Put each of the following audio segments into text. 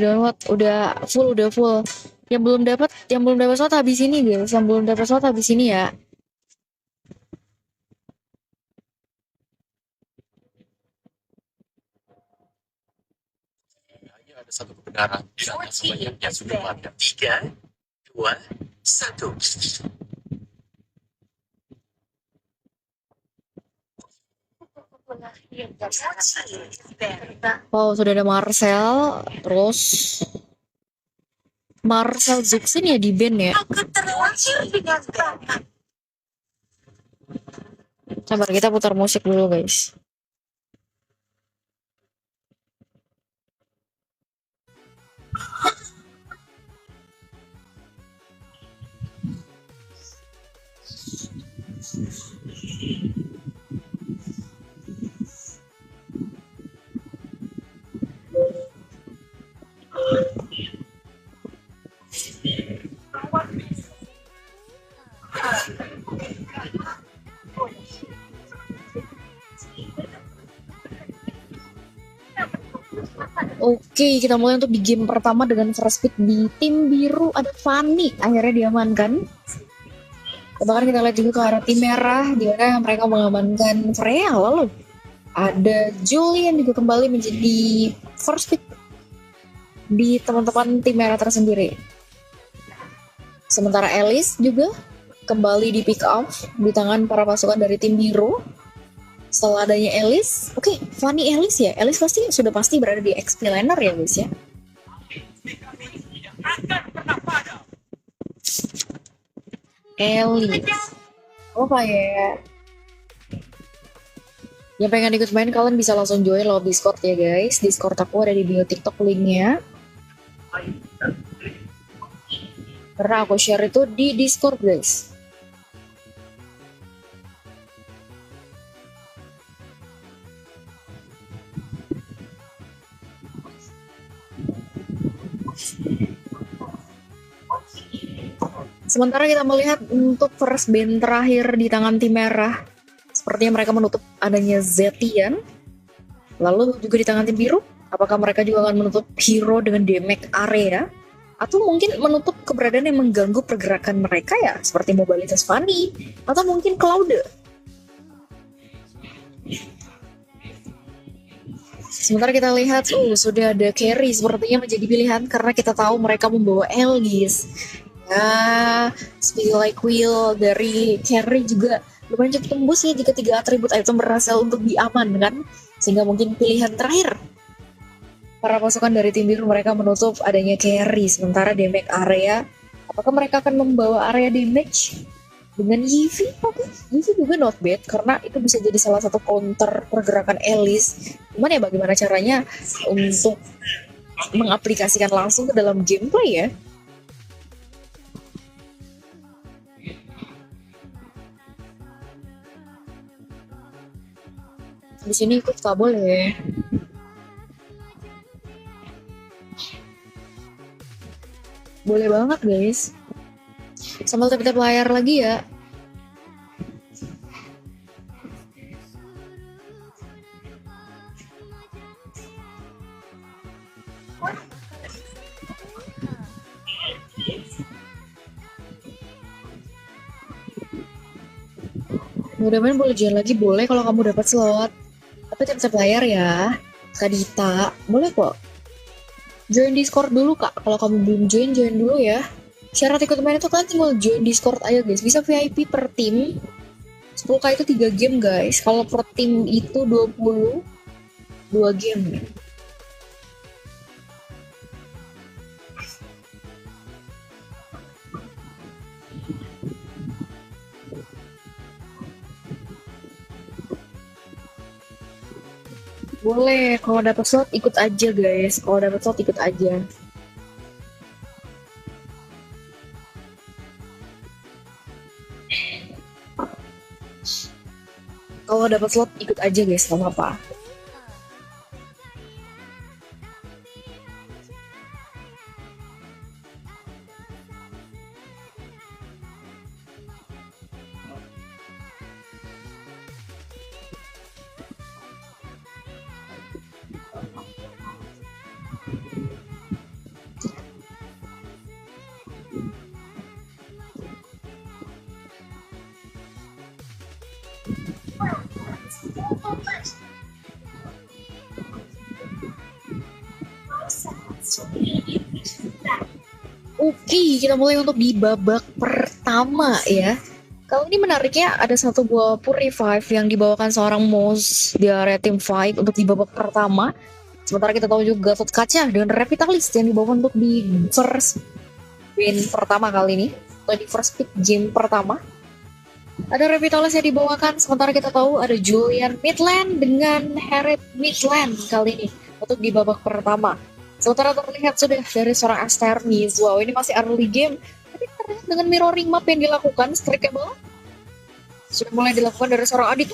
download udah full. Yang belum dapat slot habis ini guys. Yang belum dapat slot habis ini ya. Hanya ada satu kebenaran, tidak sebanyak yang sudah mati. 3, 2, 1. Wow, sudah ada Marcel, terus Marcel Zuxin ya di band ya. Sabar, kita putar musik dulu guys. Oke, kita mulai untuk di game pertama dengan first pick di tim biru. Ada Fanny, akhirnya diamankan. Bahkan kita lihat juga ke arah tim merah, di mana mereka mengamankan Freya. Lalu ada Julian juga kembali menjadi first pick di teman-teman tim merah tersendiri. Sementara Alice juga kembali di pick up di tangan para pasukan dari tim biru. Setelah adanya Alice, oke, Fanny Alice ya. Alice sudah pasti berada di XP laner ya guys ya. Alice, apa ya? Yang pengen ikut main kalian bisa langsung join lewat Discord ya guys. Discord aku ada di bio TikTok linknya. Karena aku share itu di Discord guys. Sementara kita melihat untuk first band terakhir di tangan tim merah, sepertinya mereka menutup adanya Zetian. Lalu juga di tangan tim biru, apakah mereka juga akan menutup hero dengan damage area? Atau mungkin menutup keberadaan yang mengganggu pergerakan mereka ya, seperti mobilitas Fanny, atau mungkin Claude. Sementara kita lihat, sudah ada carry sepertinya menjadi pilihan karena kita tahu mereka membawa Elgis. Nah, Speed Like Wheel dari carry juga lumayan cukup tembus ya jika 3 atribut item berhasil untuk diamankan, sehingga mungkin pilihan terakhir para pasukan dari tim biru mereka menutup adanya carry. Sementara damage area, apakah mereka akan membawa area damage dengan Yivi? Oke, Yivi juga not bad karena itu bisa jadi salah satu counter pergerakan Alice. Cuman ya bagaimana caranya untuk mengaplikasikan langsung ke dalam gameplay ya. Di sini ikut gak boleh. Boleh banget guys. Sambil tap-tap layar lagi ya. Mudah-mudahan boleh join lagi, boleh kalau kamu dapat slot. Tapi tap-tap layar ya, Kak Dita. Boleh kok. Join Discord dulu kak. Kalau kamu belum join dulu ya. Syarat ikut main itu kalian tinggal join Discord aja guys. Bisa VIP per tim. 10k itu 3 game guys. Kalau per tim itu 20, 2 game. Boleh, kalau dapat slot ikut aja guys. Kalau dapat slot ikut aja. Kalau dapat slot ikut aja guys, nggak apa-apa. Oke, kita mulai untuk di babak pertama ya. Kali ini menariknya ada satu buah Purifive yang dibawakan seorang Mouse di area Team Fight untuk di babak pertama. Sementara kita tahu juga Gatot Kaca dengan Revitalis yang dibawakan untuk di first win pertama kali ini. Atau di first pick game pertama. Ada Revitalis yang dibawakan, sementara kita tahu ada Julian Midland dengan Harriet Midland kali ini untuk di babak pertama. Sementara terlihat sudah dari seorang Asternis, wow ini masih early game, tapi terlihat dengan mirroring map yang dilakukan, strikeable sudah mulai dilakukan dari seorang Adit.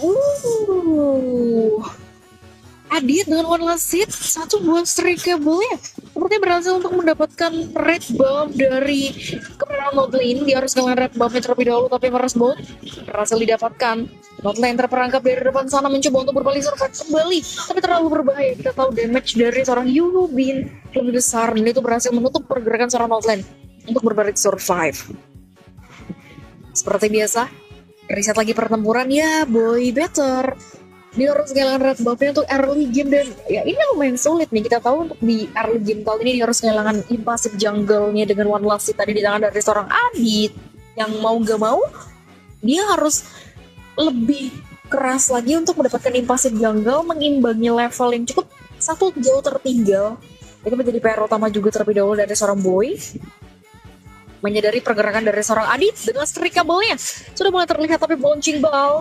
Adit dengan one last hit, satu buah strikeable ya. Sepertinya berhasil untuk mendapatkan red buff dari kemenangan Notlane. Dia harus kehilangan red buffnya terlebih dahulu, tapi Mars Bolt berhasil didapatkan. Notlane terperangkap dari depan sana mencoba untuk berbalik survive kembali, tapi terlalu berbahaya. Kita tahu damage dari seorang Yulubin lebih besar, dan itu berhasil menutup pergerakan seorang Notlane untuk berbalik survive. Seperti biasa, reset lagi pertempuran ya, boy better. Dia harus kehilangan red buffnya untuk early game, dan ya ini lumayan sulit nih. Kita tahu untuk di early game kali ini dia harus kehilangan impulsive jungle-nya dengan one last hit tadi di tangan dari seorang Adit. Yang mau gak mau dia harus lebih keras lagi untuk mendapatkan impulsive jungle, mengimbangi level yang cukup satu jauh tertinggal. Itu menjadi PR utama juga terlebih dahulu dari seorang boy. Menyadari pergerakan dari seorang Adit dengan strikeable-nya sudah mulai terlihat, tapi bouncing ball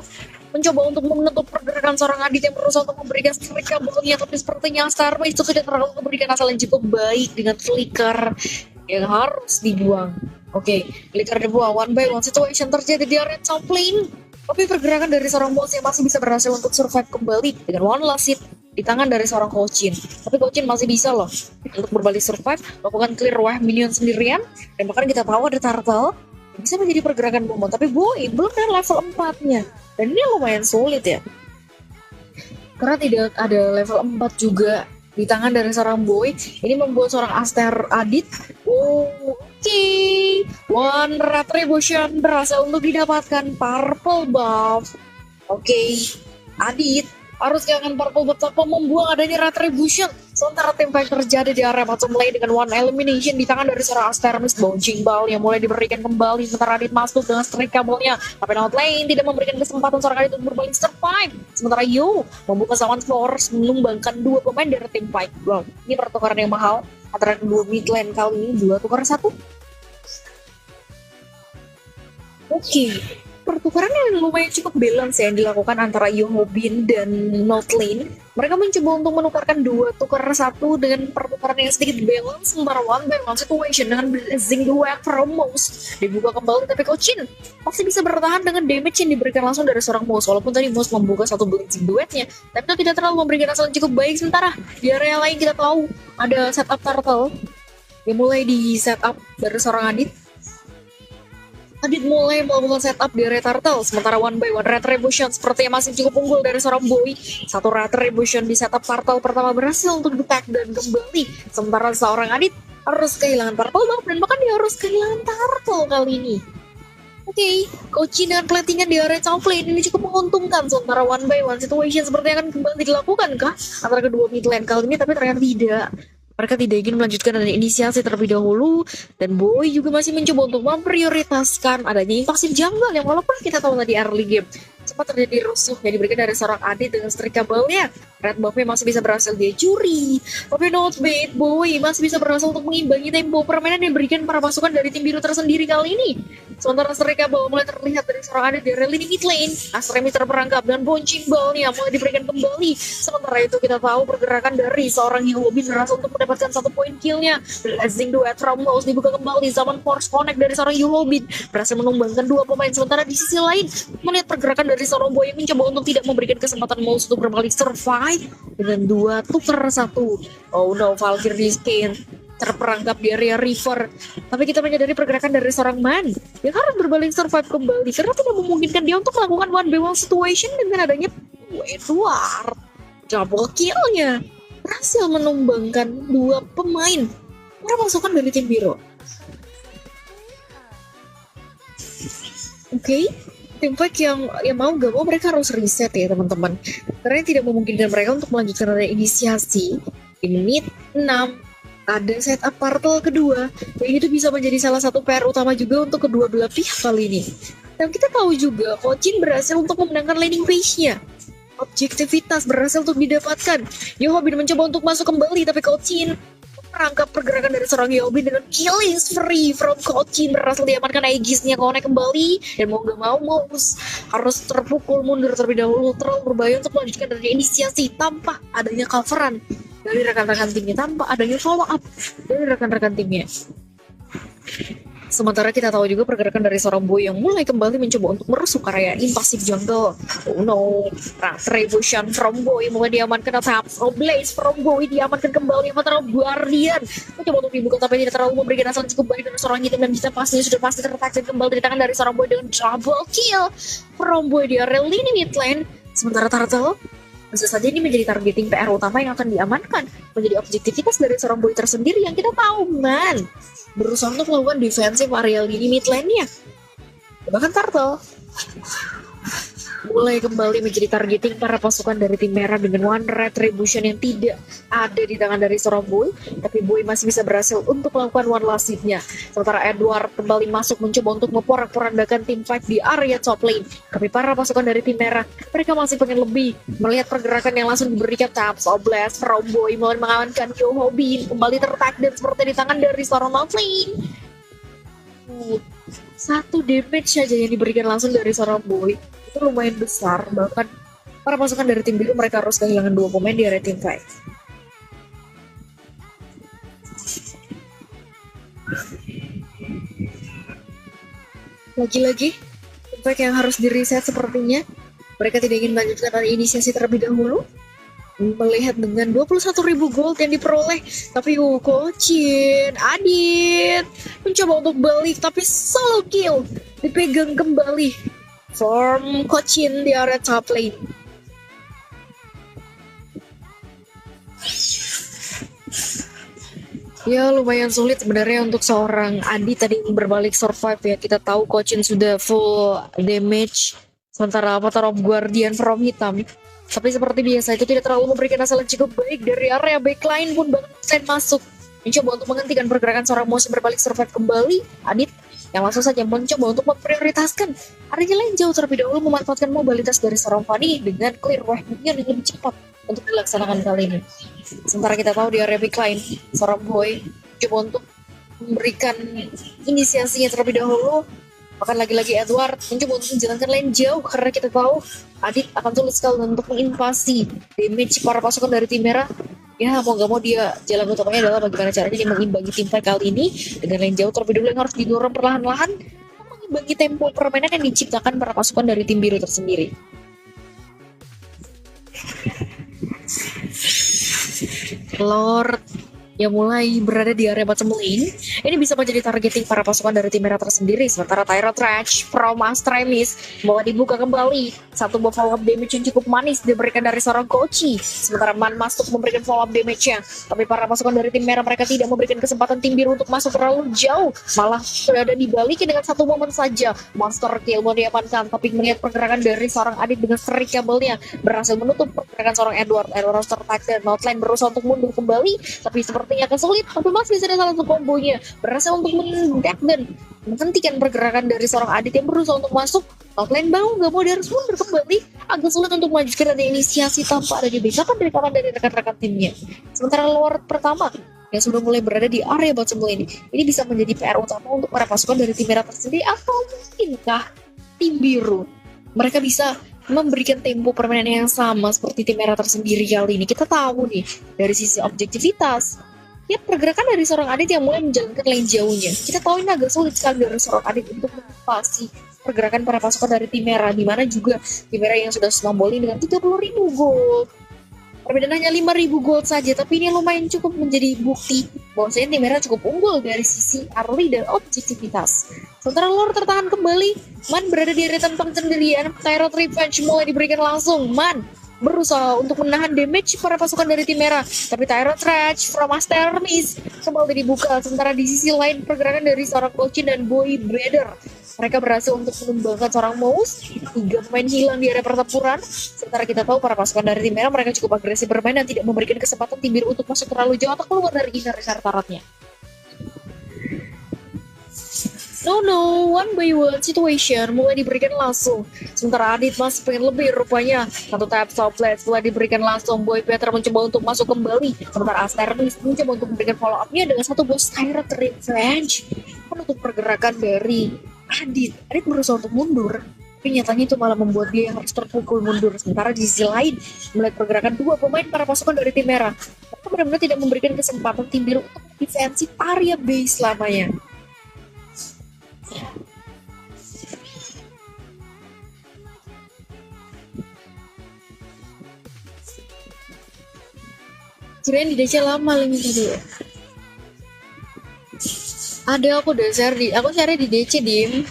mencoba untuk menutup pergerakan seorang Adit yang berusaha untuk memberikan strikeable-nya, tapi sepertinya Starman itu tidak terlalu memberikan asal yang cukup baik dengan flicker yang harus dibuang. Oke, flicker dibuang, one by one situation terjadi di area top lane, tapi pergerakan dari seorang boss yang masih bisa berhasil untuk survive kembali dengan one last hit di tangan dari seorang Kochin. Tapi Kochin masih bisa loh untuk berbalik survive, melakukan clear wave minion sendirian, dan bahkan kita tahu ada Turtle bisa menjadi pergerakan Momon, tapi boy belum ada level 4-nya. Dan ini lumayan sulit ya, karena tidak ada level 4 juga di tangan dari seorang boy. Ini membuat seorang Aster Adit one retribution berhasil untuk didapatkan purple buff. Adit harus kehilangan purple buff tanpa membuang adanya retribution. Sementara tim fight terjadi di area bottom lane dengan one elimination di tangan dari seorang Astermis. Bouncing ball yang mulai diberikan kembali, sementara Adit masuk dengan strikeable-nya, tapi not lane tidak memberikan kesempatan seorang Adit untuk berbalik survive. Sementara Yu membuka Summon Force, menumbangkan dua pemain dari tim fight. Wow, ini pertukaran yang mahal antara kedua mid lane kali ini, 2 tukar 1. Pertukaran yang lumayan cukup balance ya yang dilakukan antara Yohobin dan Notlane. Mereka mencoba untuk menukarkan 2 tukar 1 dengan pertukaran yang sedikit balance, sementara one by one situation dengan blazing duet from Mouse dibuka kembali, tapi Kochin masih bisa bertahan dengan damage yang diberikan langsung dari seorang Mouse. Walaupun tadi Mouse membuka satu blazing duetnya, tapi itu tidak terlalu memberikan hasil yang cukup baik. Sementara di area lain kita tahu ada setup Turtle yang mulai di setup dari seorang Adit. Adit mulai melakukan setup di area Turtle, sementara one by one retribution sepertinya masih cukup unggul dari seorang boy. Satu retribution di setup Turtle pertama berhasil untuk di-tag dan kembali, sementara seorang Adit harus kehilangan Turtle buff, dan bahkan dia harus kehilangan Turtle kali ini. Kochin dengan platingan di area top lane ini cukup menguntungkan, sementara one by one situation sepertinya akan kembali dilakukan kah antara kedua mid lane kali ini, tapi ternyata tidak. Mereka tidak ingin melanjutkan adanya inisiasi terlebih dahulu, dan boy juga masih mencoba untuk memprioritaskan adanya impulsive jungle yang walaupun kita tahu tadi early game sempat terjadi rusuh yang diberikan dari seorang Adit dengan strikeable-nya. Red buff-nya masih bisa berhasil dia curi, tapi not bad, boy masih bisa berhasil untuk mengimbangi tempo permainan yang diberikan para pasukan dari tim biru tersendiri kali ini. Sementara strikeable mulai terlihat dari seorang Adit di rally mid lane. Astremi terperangkap dan bouncing ball-nya mulai diberikan kembali. Sementara itu kita tahu pergerakan dari seorang Yulubin berhasil untuk mendapatkan 1 poin kill-nya. Blazing duet from Mouse dibuka kembali, zaman force connect dari seorang Yulubin berhasil menumbangkan 2 pemain. Sementara di sisi lain melihat pergerakan dari seorang boy yang mencoba untuk tidak memberikan kesempatan Mouse untuk berbalik survive dengan 2 tukar 1. Oh no, Valkyrie di skin terperangkap di area river, tapi kita menyadari pergerakan dari seorang man yang harus berbalik survive kembali karena tidak memungkinkan dia untuk melakukan one by one situation dengan adanya Edward. Double kill-nya berhasil menumbangkan 2 pemain para pasukan dari tim biru. Tim fight yang mau gak mau mereka harus reset ya teman-teman, karena tidak memungkinkan mereka untuk melanjutkan ada inisiasi di menit 6 Ada setup turtle kedua, yang itu bisa menjadi salah satu PR utama juga untuk kedua belah pihak kali ini. Dan kita tahu juga, Kocin berhasil untuk memenangkan landing page-nya. Objektivitas berhasil untuk didapatkan. Yobin mencoba untuk masuk kembali, tapi Kocin merangkap pergerakan dari seorang Yobin dengan killing spree from Kocin. Berhasil diamankan Aegisnya, konek kembali, dan mau gak mau harus terpukul mundur terlebih dahulu. Terlalu berbahaya untuk melanjutkan dari inisiasi tanpa adanya coveran dari rekan-rekan timnya, tanpa adanya follow up dari rekan-rekan timnya. Sementara kita tahu juga pergerakan dari seorang boy yang mulai kembali mencoba untuk merusuk area invasive jungle. Oh no, retribution from boy mulai diamankan, Taps of Blaze from boy diamankan kembali, sementara Guardian mencoba untuk dibuka tapi tidak terlalu memberikan hasil cukup baik dari seorang item, dan bisa pastinya sudah pasti tertaksir kembali dari tangan dari seorang boy dengan double kill from boy di area lini mid lane. Sementara Turtle bisa saja ini menjadi targeting PR utama yang akan diamankan, menjadi objektivitas dari seorang boy tersendiri yang kita tahu berusaha untuk melakukan defensive area lini mid lane-nya. Bahkan Turtle mulai kembali menjadi targeting para pasukan dari tim merah dengan one retribution yang tidak ada di tangan dari seorang boy, tapi boy masih bisa berhasil untuk melakukan one last hit-nya. Sementara Edward kembali masuk mencoba untuk memporak-porandakan tim fight di area top lane, tapi para pasukan dari tim merah mereka masih pengen lebih. Melihat pergerakan yang langsung diberikan Taps of Blast from boy mulai mengamankan Yobin kembali tertak dan seperti di tangan dari seorang top lane. Satu damage saja yang diberikan langsung dari seorang boy itu lumayan besar, bahkan para pasukan dari tim biru mereka harus kehilangan 2 pemain di area tim fight. Lagi-lagi tim fight yang harus di reset sepertinya. Mereka tidak ingin melanjutkan dari inisiasi terlebih dahulu. Melihat dengan 21.000 gold yang diperoleh, tapi Kocin Adit mencoba untuk balik tapi solo kill dipegang kembali from Kocin di area top lane. Ya lumayan sulit sebenarnya untuk seorang Adi tadi berbalik survive ya. Kita tahu Kocin sudah full damage, sementara Avatar of Guardian from hitam. Tapi seperti biasa itu tidak terlalu memberikan hasil yang cukup baik. Dari area backline pun bahkan masuk mencoba untuk menghentikan pergerakan seorang musuh berbalik survive kembali. Adit yang langsung saja mencoba untuk memprioritaskan area lain jauh terlebih dahulu, memanfaatkan mobilitas dari seorang Fanny dengan clear wave yang lebih cepat untuk dilaksanakan kali ini. Sementara kita tahu di area backline seorang boy coba untuk memberikan inisiasinya terlebih dahulu. Bahkan lagi-lagi Edward mencoba untuk menjalankan lane jauh karena kita tahu Adit akan sulit sekali untuk menginvasi damage para pasukan dari tim merah. Ya mau gak mau dia jalan utamanya adalah bagaimana caranya dia mengimbangi tim fight kali ini dengan lane jauh terlebih dahulu yang harus didorong perlahan-lahan, mengimbangi tempo permainan yang diciptakan para pasukan dari tim biru tersendiri. Lord yang mulai berada di area bottom lane ini bisa menjadi targeting para pasukan dari tim merah tersendiri. Sementara Tyrant Rage from Astremis mau dibuka kembali, satu buah follow up damage yang cukup manis diberikan dari seorang Kochi. Sementara Man masuk memberikan follow up damage-nya, tapi para pasukan dari tim merah mereka tidak memberikan kesempatan tim biru untuk masuk terlalu jauh, malah berada dibalikin dengan satu momen saja. Monster kill mau diamankan, tapi melihat pergerakan dari seorang Adit dengan strik kabelnya berhasil menutup pergerakan seorang Edward tertak dan Outline berusaha untuk mundur kembali, tapi sepertinya kesulit, tapi masih ada salah satu kombonya berhasil untuk mendeck dan menghentikan pergerakan dari seorang Adit yang berusaha untuk masuk. Outline gak mau dia harus mundur kembali, agak sulit untuk melanjutkan dari inisiasi tanpa ada backup dari kawan dari rekan-rekan timnya. Sementara Lord pertama yang sudah mulai berada di area bottom lane ini bisa menjadi PR utama untuk para pasukan dari tim merah tersendiri, atau mungkinkah tim biru mereka bisa memberikan tempo permainan yang sama seperti tim merah tersendiri kali ini. Kita tahu nih dari sisi objektivitas, ya pergerakan dari seorang Adit yang mulai menjalankan lane jauhnya. Kita tahu ini agak sulit sekali dari seorang Adit untuk mengatasi pergerakan para pasukan dari tim merah, di mana juga tim merah yang sudah snowballing dengan 30.000 gold. Perbedaan hanya 5.000 gold saja, tapi ini lumayan cukup menjadi bukti bahwasanya tim merah cukup unggul dari sisi early dan objektivitas. Sementara Lord tertahan kembali, Man berada di area tanpa sendirian. Tyrant Revenge mulai diberikan langsung. Man berusaha untuk menahan damage para pasukan dari tim merah, tapi Tyrant Rage from Astermis kembali dibuka. Sementara di sisi lain pergerakan dari seorang Kocin dan Boy Bader Mereka berhasil untuk menumbangkan seorang Mouse. 3 pemain hilang di area pertempuran. Sementara kita tahu para pasukan dari tim merah mereka cukup agresif bermain dan tidak memberikan kesempatan tim biru untuk masuk terlalu jauh atau keluar dari inner targetnya. No, one by one situation mulai diberikan langsung. Sementara Adit masih pengen lebih rupanya. Satu tap stoplet setelah diberikan langsung. Boy Peter mencoba untuk masuk kembali. Sementara Asternis mencoba untuk memberikan follow up-nya dengan satu bos Tyrant Revenge. Menutup pergerakan dari Adit. Adit berusaha untuk mundur. Tapi nyatanya itu malah membuat dia yang harus terpukul mundur. Sementara di sisi lain, melihat pergerakan dua pemain para pasukan dari tim merah. Mereka benar-benar tidak memberikan kesempatan tim biru untuk defensif area base lamanya. Kirain di DC lama lagi tadi. Ada aku share di DC dim.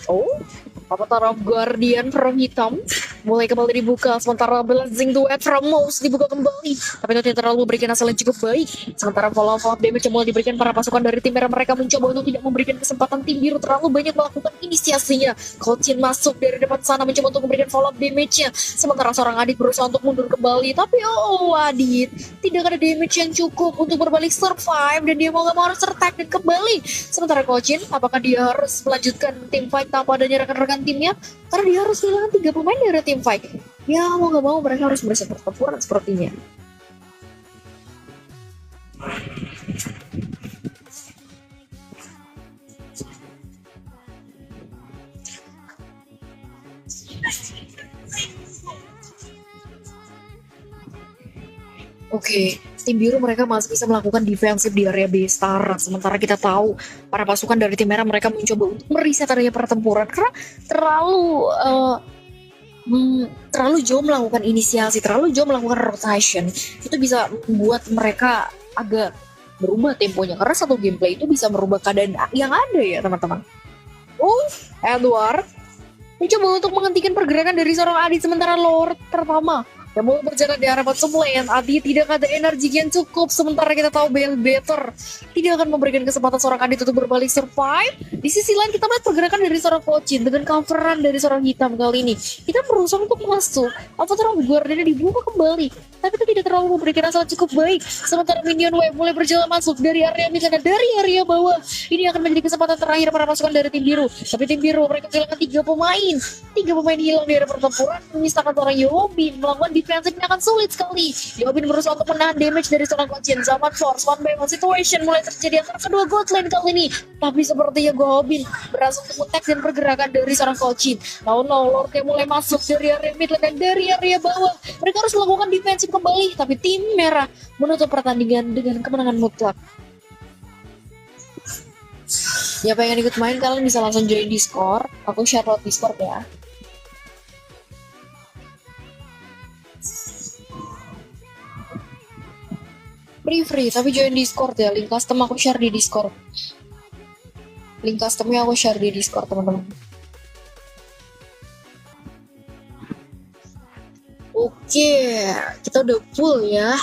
Oh, apa taruh Guardian from hitam mulai kembali dibuka, sementara Blazing Duet from Mouse dibuka kembali, tapi itu tidak terlalu memberikan hasil yang cukup baik. Sementara follow-up damage yang mulai diberikan para pasukan dari tim merah, mereka mencoba untuk tidak memberikan kesempatan tim biru terlalu banyak melakukan inisiasinya. Kocin masuk dari depan sana mencoba untuk memberikan follow-up damage-nya, sementara seorang Adit berusaha untuk mundur kembali, tapi Adit tidak ada damage yang cukup untuk berbalik survive dan dia mau gak mau harus tertag dan kembali. Sementara Kocin, apakah dia harus melanjutkan tim fight tanpa adanya rekan-rekan timnya? Karena dia harus kehilangan 3 pemain dari tim fight. Ya mau gak mau mereka harus bersiap pertempuran sepertinya. Oke, tim biru mereka masih bisa melakukan defensif di area B-Star. Sementara kita tahu para pasukan dari tim merah mereka mencoba untuk mereset area pertempuran karena terlalu jauh melakukan inisiasi, terlalu jauh melakukan rotation. Itu bisa membuat mereka agak berubah temponya karena satu gameplay itu bisa merubah keadaan yang ada ya teman-teman. Edward mencoba untuk menghentikan pergerakan dari seorang Adit, sementara Lord pertama yang mau berjalan di harapan supplement. Adi tidak ada energi yang cukup, sementara kita tahu Bell Better tidak akan memberikan kesempatan seorang Adit untuk berbalik survive. Di sisi lain kita melihat pergerakan dari seorang Kocin dengan coveran dari seorang hitam kali ini. Kita berusaha untuk masuk, terang Guardian dibuka kembali, tapi itu tidak terlalu memberikan hasil cukup baik. Sementara minion wave mulai berjalan masuk dari area misalnya dari area bawah. Ini akan menjadi kesempatan terakhir para pasukan dari tim biru. Tapi tim biru mereka kehilangan 3 pemain. 3 pemain hilang di area pertempuran, menyisakan seorang Yobin melakukan defensifnya akan sulit sekali. Yobin berusaha untuk menahan damage dari seorang Kocin. Zaman force one by one situation mulai terjadi antara kedua god lane kali ini, tapi sepertinya Yobin berhasil untuk men-tag dan pergerakan dari seorang Kocin. Lord yang mulai masuk dari area mid lane dan dari area bawah. Mereka harus melakukan defensif kembali, tapi tim merah menutup pertandingan dengan kemenangan mutlak. Ya pengen ikut main kalian bisa langsung join Discord. Aku share lewat Discord ya. Free, tapi join Discord ya. Link custom aku share di Discord. Link customnya aku share di Discord teman-teman. Oke, kita udah full ya.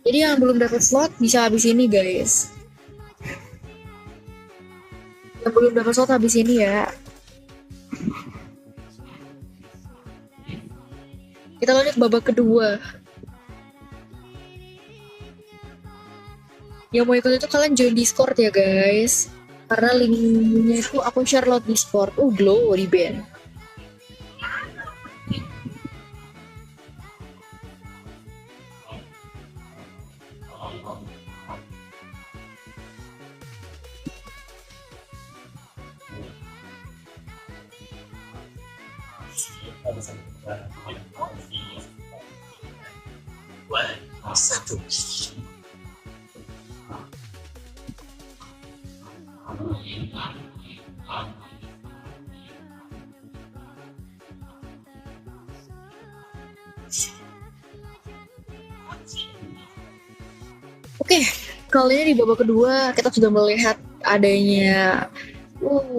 Jadi yang belum dapat slot bisa habis ini guys. Yang belum dapat slot habis ini ya. Kita lanjut babak kedua. Yang mau ikut itu kalian join Discord ya guys, karena linknya itu aku share lewat Discord. Glow di band. Satu. Oke, kali ini di babak kedua kita sudah melihat adanya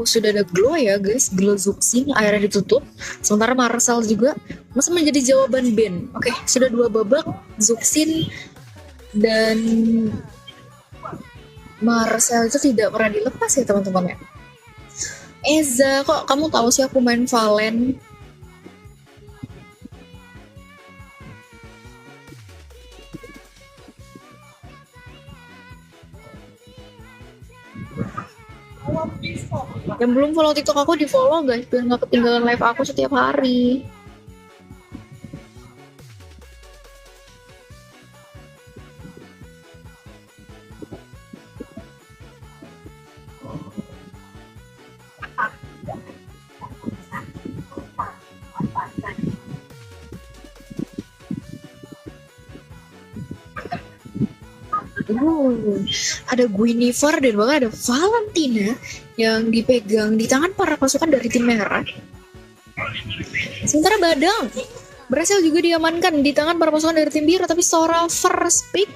sudah ada glow ya guys, glow Zuxin akhirnya ditutup. Sementara Marcel juga masih menjadi jawaban Ben. Oke, sudah 2 babak Zuxin dan Marcel itu tidak pernah dilepas ya teman-teman ya. Eza, kok kamu tahu sih aku main Valen? Yang belum follow TikTok aku di follow guys, biar nggak ketinggalan live aku setiap hari. Ada Guinevere dan bahkan ada Valentina yang dipegang di tangan para pasukan dari tim merah. Sementara Badang berhasil juga diamankan di tangan para pasukan dari tim biru, tapi Sora first pick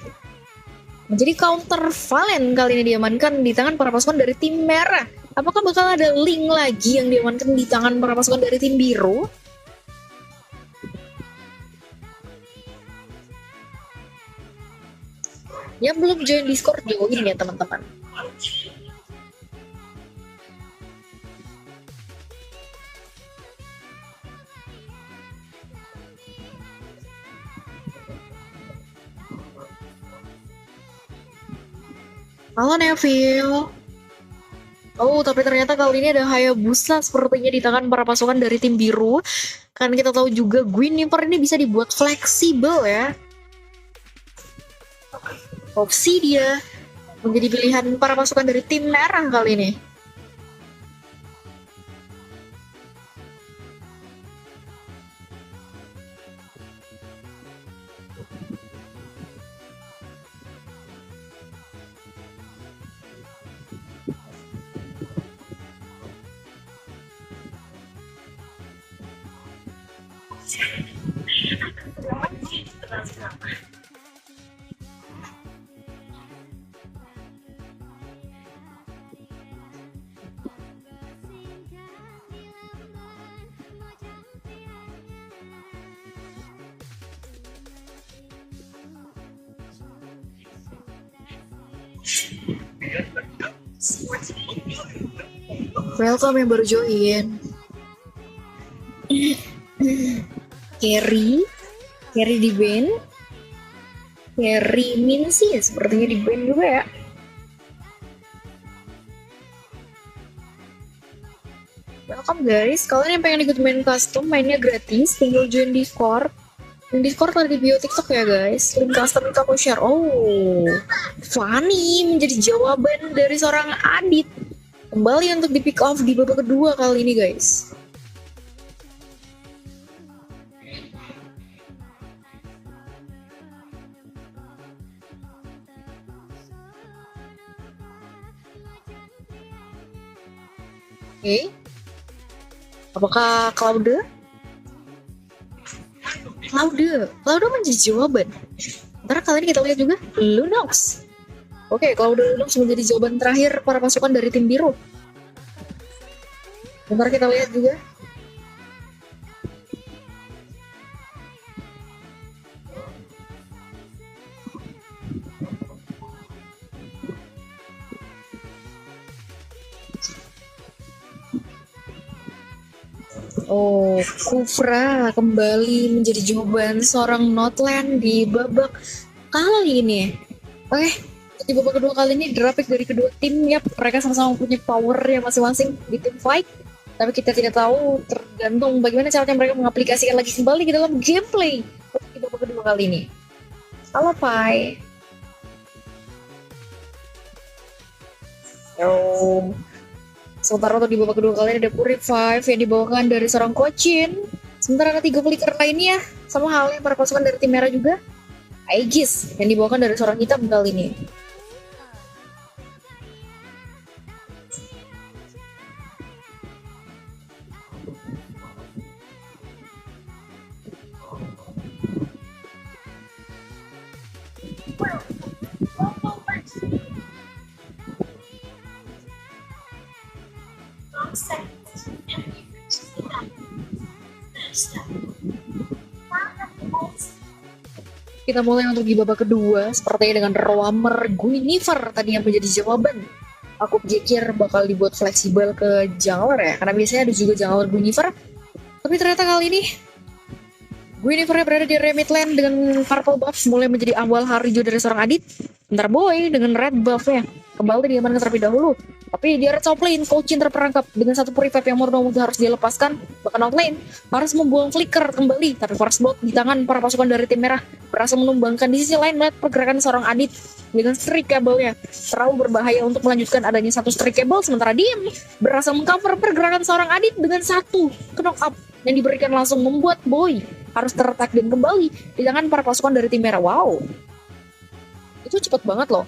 menjadi counter Valen kali ini diamankan di tangan para pasukan dari tim merah. Apakah bakal ada link lagi yang diamankan di tangan para pasukan dari tim biru? Yang belum join Discord join ya teman-teman. Halo Neville. Oh, tapi ternyata kali ini ada Hayabusa sepertinya di tangan para pasukan dari tim biru. Kan kita tahu juga Guinevere ini bisa dibuat fleksibel ya. Opsi dia menjadi pilihan para pasukan dari tim merah kali ini. Welcome yang baru join. Carry di band. Carry Min sih ya, sepertinya di band juga ya. Welcome guys, kalian yang pengen ikut main custom, mainnya gratis, tinggal join Discord. Discord ada di bio TikTok ya guys. Link custom itu aku share. Oh, Fanny menjadi jawaban dari seorang Adit. Kembali untuk di pick off di babak kedua kali ini guys. Oke. Apakah Cloud menjadi jawaban. Ntar kali ini kita lihat juga Lunox. Oke, Cloud Lunox menjadi jawaban terakhir para pasukan dari tim biru. Ntar kita lihat juga. Oh, Kufra kembali menjadi jawaban seorang Notland di babak kali ini. Oke, di babak kedua kali ini draft pick dari kedua tim ya, mereka sama-sama punya power yang masing-masing di tim fight. Tapi kita tidak tahu, tergantung bagaimana caranya mereka mengaplikasikan lagi kembali ke dalam gameplay di babak kedua kali ini. Halo Pai. Oh. Sementara untuk di babak kedua kali ini ada Purify yang dibawakan dari seorang Kochin. Sementara ketiga flicker lainnya sama halnya para pasukan dari tim merah juga, Aegis yang dibawakan dari seorang hitam kali ini. Kita mulai untuk di babak kedua, sepertinya dengan Roamer Guinevere tadi yang menjadi jawaban Aku pikir bakal dibuat fleksibel ke jungler ya, karena biasanya ada juga jungler Guinevere. Tapi ternyata kali ini Guinevere berada di area mid lane dengan purple buff mulai menjadi awal hari hijau dari seorang Adit. Bentar boy dengan red buffnya kembali diamankan terlebih dahulu. Tapi di area top lane, Kochin terperangkap dengan satu revive yang mudah harus dilepaskan. Bahkan outlane harus membuang flicker kembali. Tapi first blood di tangan para pasukan dari tim merah berhasil menumbangkan. Di sisi lain melihat pergerakan seorang Adit dengan streak cable-nya terlalu berbahaya untuk melanjutkan adanya satu streak cable. Sementara Diem berhasil mengcover pergerakan seorang Adit dengan satu knock up yang diberikan langsung membuat Boy harus terletak dan kembali di tangan para pasukan dari tim merah. Wow, itu cepet banget loh.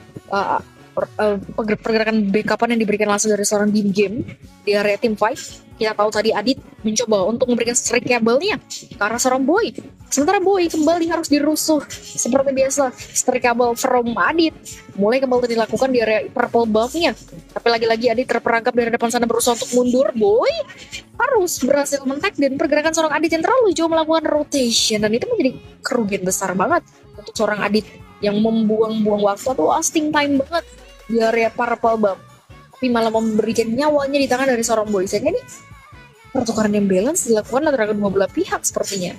Pergerakan backupan yang diberikan langsung dari seorang Dim Game di area tim fight. Kita tahu tadi Adit mencoba untuk memberikan strike cable-nya ke arah seorang Boy. Sementara Boy kembali harus dirusuh seperti biasa. Strike cable from Adit mulai kembali dilakukan di area purple buff-nya. Tapi lagi-lagi Adit terperangkap dari depan sana berusaha untuk mundur. Boy harus berhasil men-tag dan pergerakan seorang Adit yang terlalu jauh melakukan rotation. Dan itu menjadi kerugian besar banget untuk seorang Adit yang membuang-buang waktu atau wasting time banget di area purple buff. Tapi malah memberikan nyawanya di tangan dari seorang Boy. Sehingga ini pertukaran yang balance dilakukan antara kedua belah pihak sepertinya.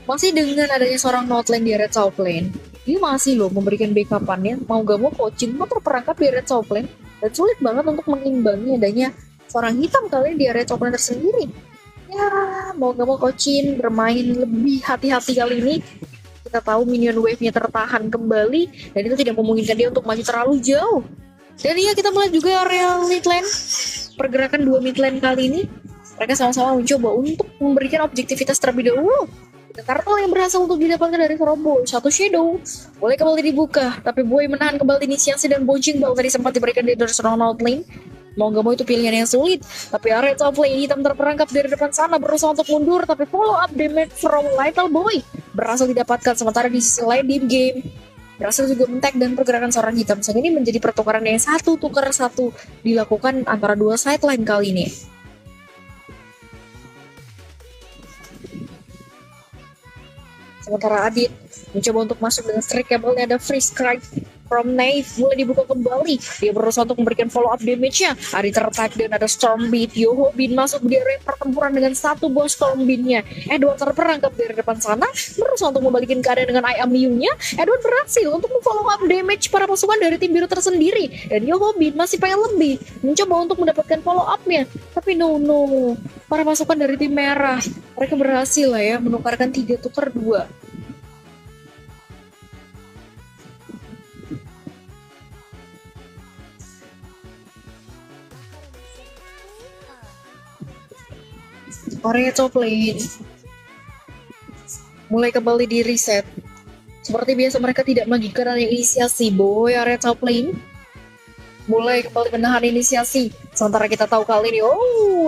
Masih dengan adanya seorang not lane di area top lane, dia masih loh memberikan backupannya. Mau gak mau Kochin terperangkap di area top lane dan sulit banget untuk mengimbangi adanya seorang hitam kali di area top lane tersendiri. Ya, mau gak mau Kochin bermain lebih hati-hati kali ini. Kita tahu minion wave-nya tertahan kembali dan itu tidak memungkinkan dia untuk maju terlalu jauh. Dan iya, kita melihat juga area mid lane. Pergerakan dua mid lane kali ini mereka sama-sama mencoba untuk memberikan objektivitas terlebih dahulu. Turtle yang berhasil untuk didapatkan dari seorang Boy. Satu shadow boleh kembali dibuka, tapi Boy menahan kembali inisiasi dan bouncing ball tadi sempat diberikan dari seorang out lane. Mau gak mau itu pilihan yang sulit, tapi area top lane hitam terperangkap dari depan sana berusaha untuk mundur, tapi follow up damage from Little Boy berhasil didapatkan. Sementara di sisi lain Dim Game berhasil juga men-tag dan pergerakan seorang hitam. So, ini menjadi pertukaran yang satu tukar satu dilakukan antara dua sideline kali ini. Sementara Adit mencoba untuk masuk dengan strike cable-nya, ada freeze strike from Nave mulai dibuka kembali. Dia berusaha untuk memberikan follow up damage-nya. Adit tertag dan ada Storm Beat. Yoho Bin masuk di area pertempuran dengan satu buah Storm Beat-nya. Edward terperangkap dari depan sana, berusaha untuk membalikin keadaan dengan I Am You-nya. Edward berhasil untuk follow up damage para pasukan dari tim biru tersendiri. Dan Yoho Bin masih pengen lebih, mencoba untuk mendapatkan follow up-nya. Tapi no, para pasukan dari tim merah, mereka berhasil lah ya menukarkan 3 tukar 2. Area top lane mulai kembali di reset. Seperti biasa mereka tidak mengajukan inisiasi. Boy area top lane mulai kembali menahan inisiasi. Sementara kita tahu kali ini,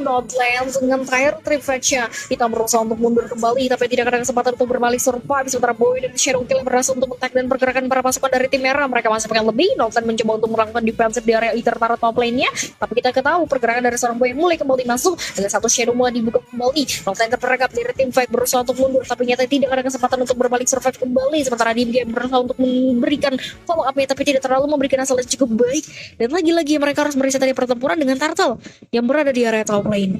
Notland dengan Tyrant Refresh-nya. Kita berusaha untuk mundur kembali, tapi tidak ada kesempatan untuk berbalik survive. Sementara Boy dan Shadow Kill berhasil untuk men-tag dan pergerakan para pasukan dari tim merah. Mereka masih pengen lebih. Notland mencoba untuk melakukan defensive di area Ether Tara top lane-nya. Tapi kita ketahui pergerakan dari seorang Boy mulai kembali masuk. Dengan satu Shadow mulai dibuka kembali. Notland terperangkap dari tim fight berusaha untuk mundur, tapi nyata tidak ada kesempatan untuk berbalik survive kembali. Sementara Dim Game berusaha untuk memberikan follow up-nya, tapi tidak terlalu memberikan hasil yang cukup baik. Dan lagi-lagi mereka harus mereset dari pertempuran dengan Turtle yang berada di area top lane.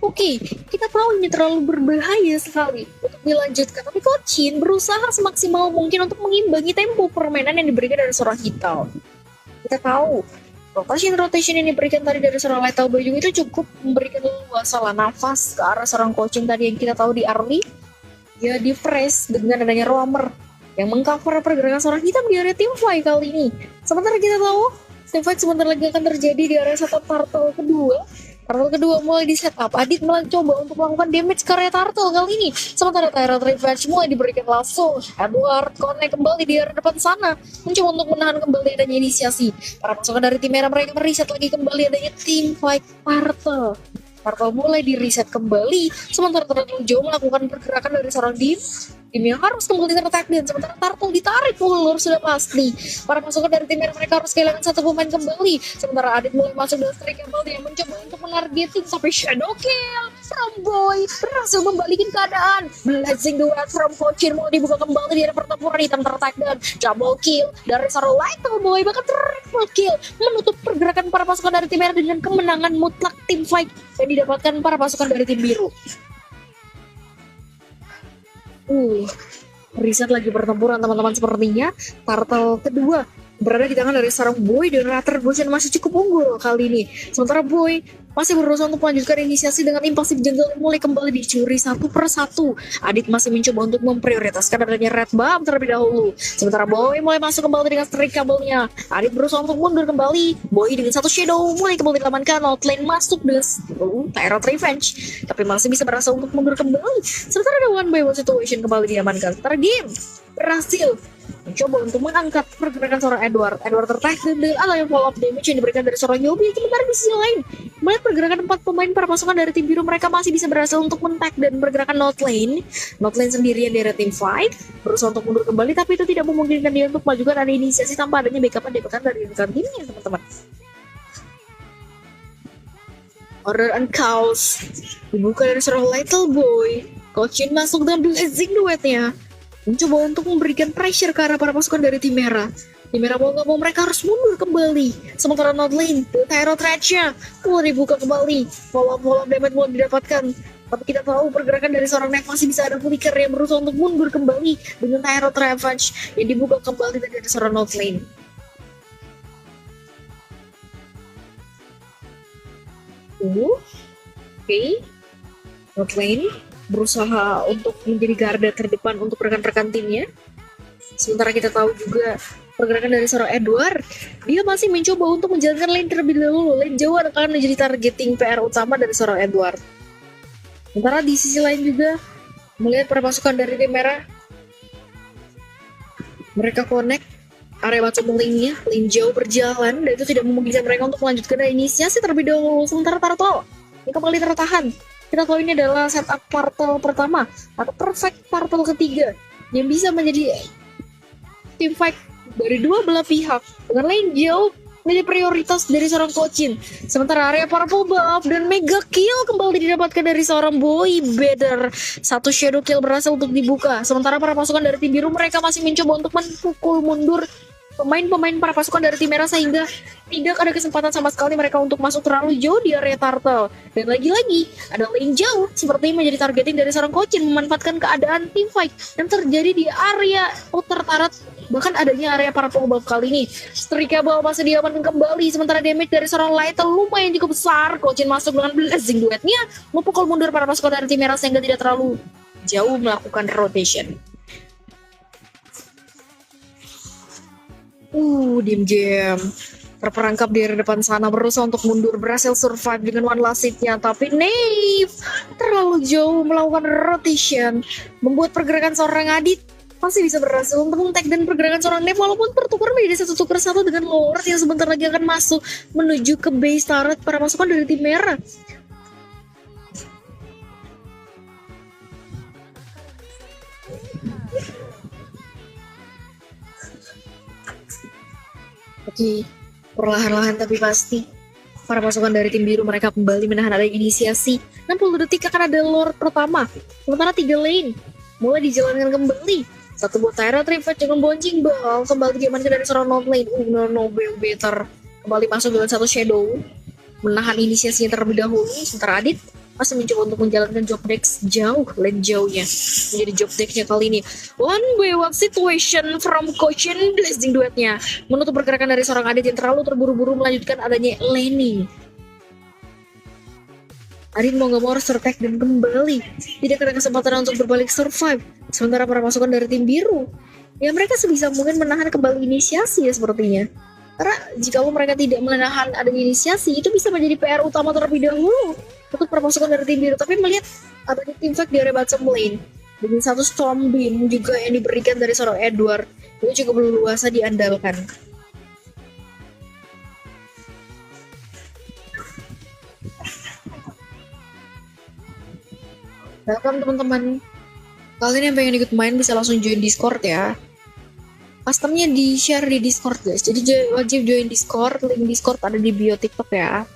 Oke, kita tahu ini terlalu berbahaya sekali untuk dilanjutkan, tapi Kochin berusaha semaksimal mungkin untuk mengimbangi tempo permainan yang diberikan dari seorang hitam. Kita tahu rotation yang diberikan tadi dari seorang Little Boy juga itu cukup memberikan luasan nafas ke arah seorang Kochin tadi yang kita tahu di early. Dia di fresh dengan adanya roamer yang mengcover pergerakan seorang hitam di area team fight kali ini. Sementara kita tahu team fight sebentar lagi akan terjadi di area setup Turtle kedua. Turtle kedua mulai di setup. Adit mencoba untuk melakukan damage ke area Turtle kali ini. Sementara Tyrant Revenge mulai diberikan langsung. Edward connect kembali di area depan sana, mencoba untuk menahan kembali adanya inisiasi. Para pasukan dari tim merah mereka mereset lagi kembali adanya team fight Turtle. Turtle mulai di reset kembali. Sementara terlalu jauh melakukan pergerakan dari seorang Dim timnya harus kembali tertarik, dan sementara Turtle ditarik ulur sudah pasti. Para pasukan dari tim mereka harus kehilangan satu pemain kembali. Sementara Adit mulai masuk dengan strike yang mencoba untuk menargetin sampai shadow kill. From Boy berhasil membalikin keadaan. Blazing duet from Kochin mau dibuka kembali di area pertempuran, hitam tertarik dan double kill dari seorang Little Boy, bahkan triple kill menutup pergerakan para pasukan dari tim merah dengan kemenangan mutlak tim fight yang didapatkan para pasukan dari tim biru. Riset lagi pertempuran teman-teman, sepertinya Turtle kedua berada di tangan dari seorang Boy dan Rater Goshen masih cukup unggul kali ini. Sementara Boy masih berusaha untuk melanjutkan inisiasi dengan impulsif jungle mulai kembali dicuri satu per satu. Adit masih mencoba untuk memprioritaskan adanya red buff terlebih dahulu. Sementara Boy mulai masuk kembali dengan strik kabelnya. Adit berusaha untuk mundur kembali. Boy dengan satu shadow mulai kembali diamankan. Outline masuk dengan Tyrant Revenge, tapi masih bisa berhasil untuk mundur kembali. Sementara ada one by one situation kembali diamankan. Sementara game berhasil mencoba untuk mengangkat pergerakan seorang Edward. Edward tertarik dengan adanya follow up damage yang diberikan dari seorang Yobi. Sementara di sisi lain, melihat pergerakan 4 pemain para pasukan dari tim biru, mereka masih bisa berhasil untuk men-tag dan pergerakan Not Lane. Not Lane sendirian dari tim fight berusaha untuk mundur kembali, tapi itu tidak memungkinkan dia untuk majukan ada inisiasi tanpa adanya backup dari rekan timnya, teman-teman. Order and Chaos dibuka dari seorang Little Boy. Kochin masuk dengan blazing duetnya, mencoba untuk memberikan pressure ke arah para pasukan dari tim merah. Tim merah mau nggak mau mereka harus mundur kembali. Sementara Not Lane, Tyro Thread-nya mau dibuka kembali. Follow-up damage mau didapatkan. Tapi kita tahu pergerakan dari seorang Nev masih bisa ada flicker yang berusaha untuk mundur kembali dengan Tyro Revenge yang dibuka kembali dari seorang Not Lane. Oke. Not Lane berusaha untuk menjadi garda terdepan untuk rekan-rekan timnya. Sementara kita tahu juga pergerakan dari seorang Edward, dia masih mencoba untuk menjalankan lane terlebih dahulu. Lane jauh akan menjadi targeting PR utama dari seorang Edward. Sementara di sisi lain juga melihat para pasukan dari tim merah, mereka connect area bottom lane-nya, lane jauh berjalan, dan itu tidak memungkinkan mereka untuk melanjutkan inisiasi terlebih dahulu. Sementara Turtle ini kembali tertahan. Kita tahu ini adalah setup Turtle pertama atau perfect Turtle ketiga yang bisa menjadi team fight dari dua belah pihak dengan lane jauh menjadi prioritas dari seorang Kochin. Sementara area purple buff dan mega kill kembali didapatkan dari seorang Boy Better. Satu shadow kill berhasil untuk dibuka. Sementara para pasukan dari tim biru mereka masih mencoba untuk memukul mundur pemain-pemain para pasukan dari tim merah sehingga tidak ada kesempatan sama sekali mereka untuk masuk terlalu jauh di area Turtle. Dan lagi-lagi ada lane jauh seperti menjadi targeting dari seorang Kochin, memanfaatkan keadaan team fight yang terjadi di area outer turret, bahkan adanya area para pengobak kali ini. Strika bawah masih diamankan kembali, sementara damage dari seorang Little lumayan cukup besar. Kochin masuk dengan blazing duetnya memukul mundur para pasukan dari tim merah sehingga tidak terlalu jauh melakukan rotation. Dim Jam terperangkap di depan sana, berusaha untuk mundur, berhasil survive dengan one last hit-nya, tapi Nave terlalu jauh melakukan rotation, membuat pergerakan seorang Adit masih bisa berhasil untuk men-tag dan pergerakan seorang Nave walaupun bertukar menjadi 1-1 dengan Lord yang sebentar lagi akan masuk menuju ke base turret para pasukan dari tim merah. Oke, perlahan-lahan tapi pasti para pasukan dari tim biru mereka kembali menahan ada inisiasi. 60 detik akan ada Lord pertama. Sementara 3 lane mulai dijalankan kembali. Satu buat Tyrant Revenge dengan bouncing ball kembali diamankan dari seorang Not Lane. No Better kembali masuk dengan satu shadow, menahan inisiasinya terlebih dahulu. Sementara Adit masih mencoba untuk menjalankan job deck jauh, lane jauhnya menjadi job decknya kali ini. One by one situation from Kochin, blazing duetnya menutup pergerakan dari seorang Adit yang terlalu terburu-buru melanjutkan adanya laning. Adit mau gak mau harus tertag dan kembali, tidak ada kesempatan untuk berbalik survive. Sementara para pasukan dari tim biru, ya mereka sebisa mungkin menahan kembali inisiasi ya sepertinya. Karena jika mereka tidak menahan adanya inisiasi, itu bisa menjadi PR utama terlebih dahulu untuk para pasukan dari tim biru. Tapi melihat adanya team fight di area bottom lane dengan satu storm beam juga yang diberikan dari seorang Edward, itu cukup leluasa diandalkan. Welcome teman-teman Kalian yang pengen ikut main bisa langsung join Discord ya. Customnya di share di Discord guys. Jadi wajib join Discord. Link Discord ada di bio TikTok ya.